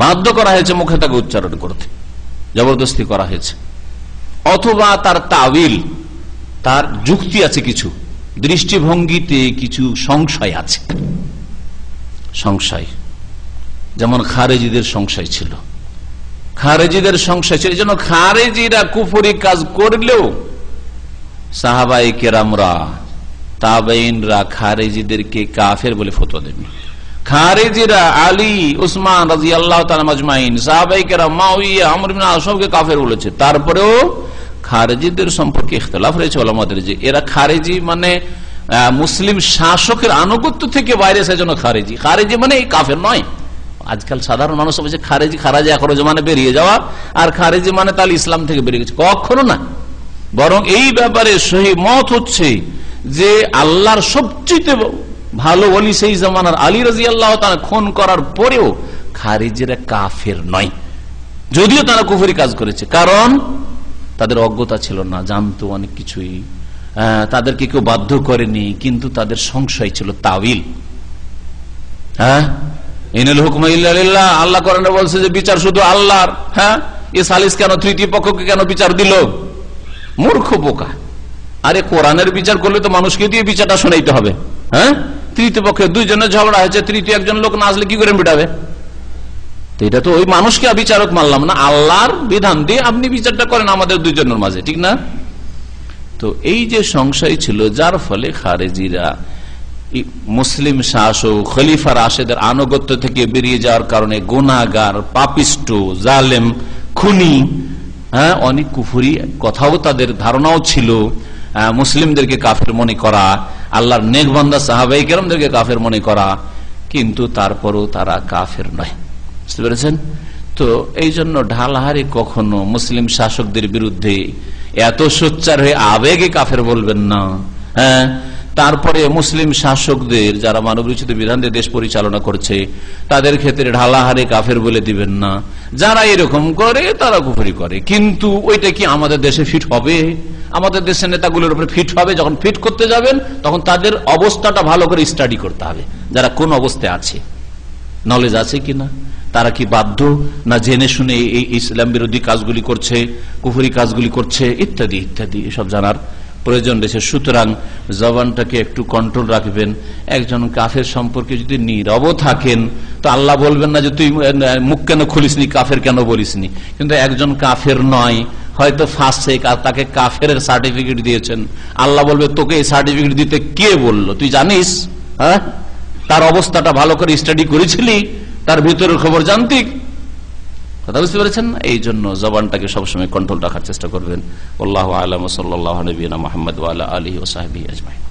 বাধ্য করা হয়েছে মুখে তাকে উচ্চারণ করতে, জবরদস্তি করা হয়েছে। অথবা তার তাবিল, তার যুক্তি আছে, কিছু দৃষ্টিভঙ্গিতে কিছু সংশয় আছে, সংশয়। যেমন খারেজিদের সংশয় ছিল, খারেজিদের সংশয় ছিল, এই জন্য খারেজিরা কুফরি কাজ করলেও সাহাবায়ে কেরামরা, তাবেঈনরা খারেজিদেরকে কাফের বলে ফতোয়া দেননি। খারেজিরা আলী, উসমান রাদিয়াল্লাহু তাআলা আজমাইন, সাহাবায়ে কেরাম, মুআবিয়া, আমর ইবনে আস সবকে কাফের বলেছে। তারপরেও খারেজিদের সম্পর্কে ইখতিলাফ রয়েছে ওলামাদের, যে এরা খারেজি মানে মুসলিম শাসকের আনুগত্য থেকে বাইরে, সেজন্য খারেজি। খারেজি মানে এই কাফের নয়। আজকাল সাধারণ মানুষ বলছে খারেজি, খারাজি আখরজ মানে বেরিয়ে যাওয়া, আর খারেজি মানে তাহলে ইসলাম থেকে বেরিয়ে গেছে। কখনো না, বরং এই ব্যাপারে সহি মত হচ্ছে যে আল্লাহর সবচেয়ে ভালো ওলি সেই জামানার আলী রাদিয়াল্লাহু তাআলা খুন করার পরেও খারেজিরা কাফের নয়, যদিও তারা কুফরি কাজ করেছে, কারণ তাদের অজ্ঞতা ছিল না, জানতো অনেক কিছুই, তাদেরকে কেউ বাধ্য করেনি, কিন্তু তাদের সংশয় ছিল, তাবিল। হ্যাঁ, ইনাল হুকমু ইল্লা লিল্লাহ, আল্লাহ কোরআনে বলছে যে বিচার শুধু আল্লাহর। হ্যাঁ, এ সালিস কেন তৃতীয় পক্ষকে কেন বিচার দিল? মূর্খ বোকা। আরে কোরআনের বিচার করলে তো মানুষকে দিয়ে বিচারটা শোনাইতে হবে। হ্যাঁ, তৃতীয় পক্ষে দুইজনের ঝগড়া হয়েছে, তৃতীয় একজন লোক না আসলে কি করে মিটাবে? তো এটা তো ওই মানুষকে বিচারক মানলাম না, আল্লাহর বিধান দিয়ে আপনি বিচারটা করেন আমাদের দুইজনের মাঝে, ঠিক না? তো এই যে সংশয় ছিল, যার ফলে খারেজিরা মুসলিম শাসক খলিফা রাশেদের আনুগত্য থেকে বেরিয়ে যাওয়ার কারণে গুনাহগার, পাপিষ্ট, জালেম, খুনি, হ্যাঁ, অনেক কুফরি কথাও তাদের ধারণাও ছিল, মুসলিমদেরকে কাফের মনে করা, আল্লাহর নেক বান্দা সাহাবায়ে কেরামদেরকে কাফের মনে করা, কিন্তু তারপরও তারা কাফের নয়। বুঝতে পেরেছেন? তো এই জন্য ঢালাহারি কখনো মুসলিম শাসকদের বিরুদ্ধে এত সোচ্চার হয়ে আবেগে কাফের বলবেন না। হ্যাঁ, তারপরে মুসলিম শাসকদের যারা মানবরচিত বিধান দিয়ে দেশ পরিচালনা করছে তাদের ক্ষেত্রে ঢালাহারে কাফের বলে দিবেন না। যারা এরকম করে তারা কুফরি করে, কিন্তু ওইটা কি আমাদের দেশে ফিট হবে? আমাদের দেশের নেতাগুলোর উপরে ফিট হবে? যখন ফিট করতে যাবেন তখন তাদের অবস্থাটা ভালো করে স্টাডি করতে হবে, যারা কোন অবস্থায় আছে, নলেজ আছে কিনা, তারা কি বাধ্য না জেনে শুনে এই ইসলাম বিরোধী কাজগুলি করছে, কুফরি কাজগুলি করছে, ইত্যাদি ইত্যাদি এসব জানার প্রয়োজন রয়েছে। সুতরাং জবানটাকে একটু কন্ট্রোল রাখবেন। একজন কাফের সম্পর্কে যদি নীরব থাকেন তো আল্লাহ বলবেন না যে তুই মুখ কেন খুলিসনি, কাফের কেন বলিসনি। কিন্তু একজন কাফের নয়, হয়তো ফাঁসে, তাকে কাফের সার্টিফিকেট দিয়েছেন, আল্লাহ বলবে তোকে এই সার্টিফিকেট দিতে কে বললো, তুই জানিস? হ্যাঁ, তার অবস্থাটা ভালো করে স্টাডি করেছিলি, তার ভিতরের খবর জানতি? কথা বুঝতে পেরেছেন? এই জন্য জবানটাকে সবসময় কন্ট্রোল রাখার চেষ্টা করবেন। আল্লাহু আ'লাম, সাল্লাল্লাহু আলা নবিয়িনা মুহাম্মদ ওয়া আলা আলিহি ওয়া সাহবিহি আজমাইন।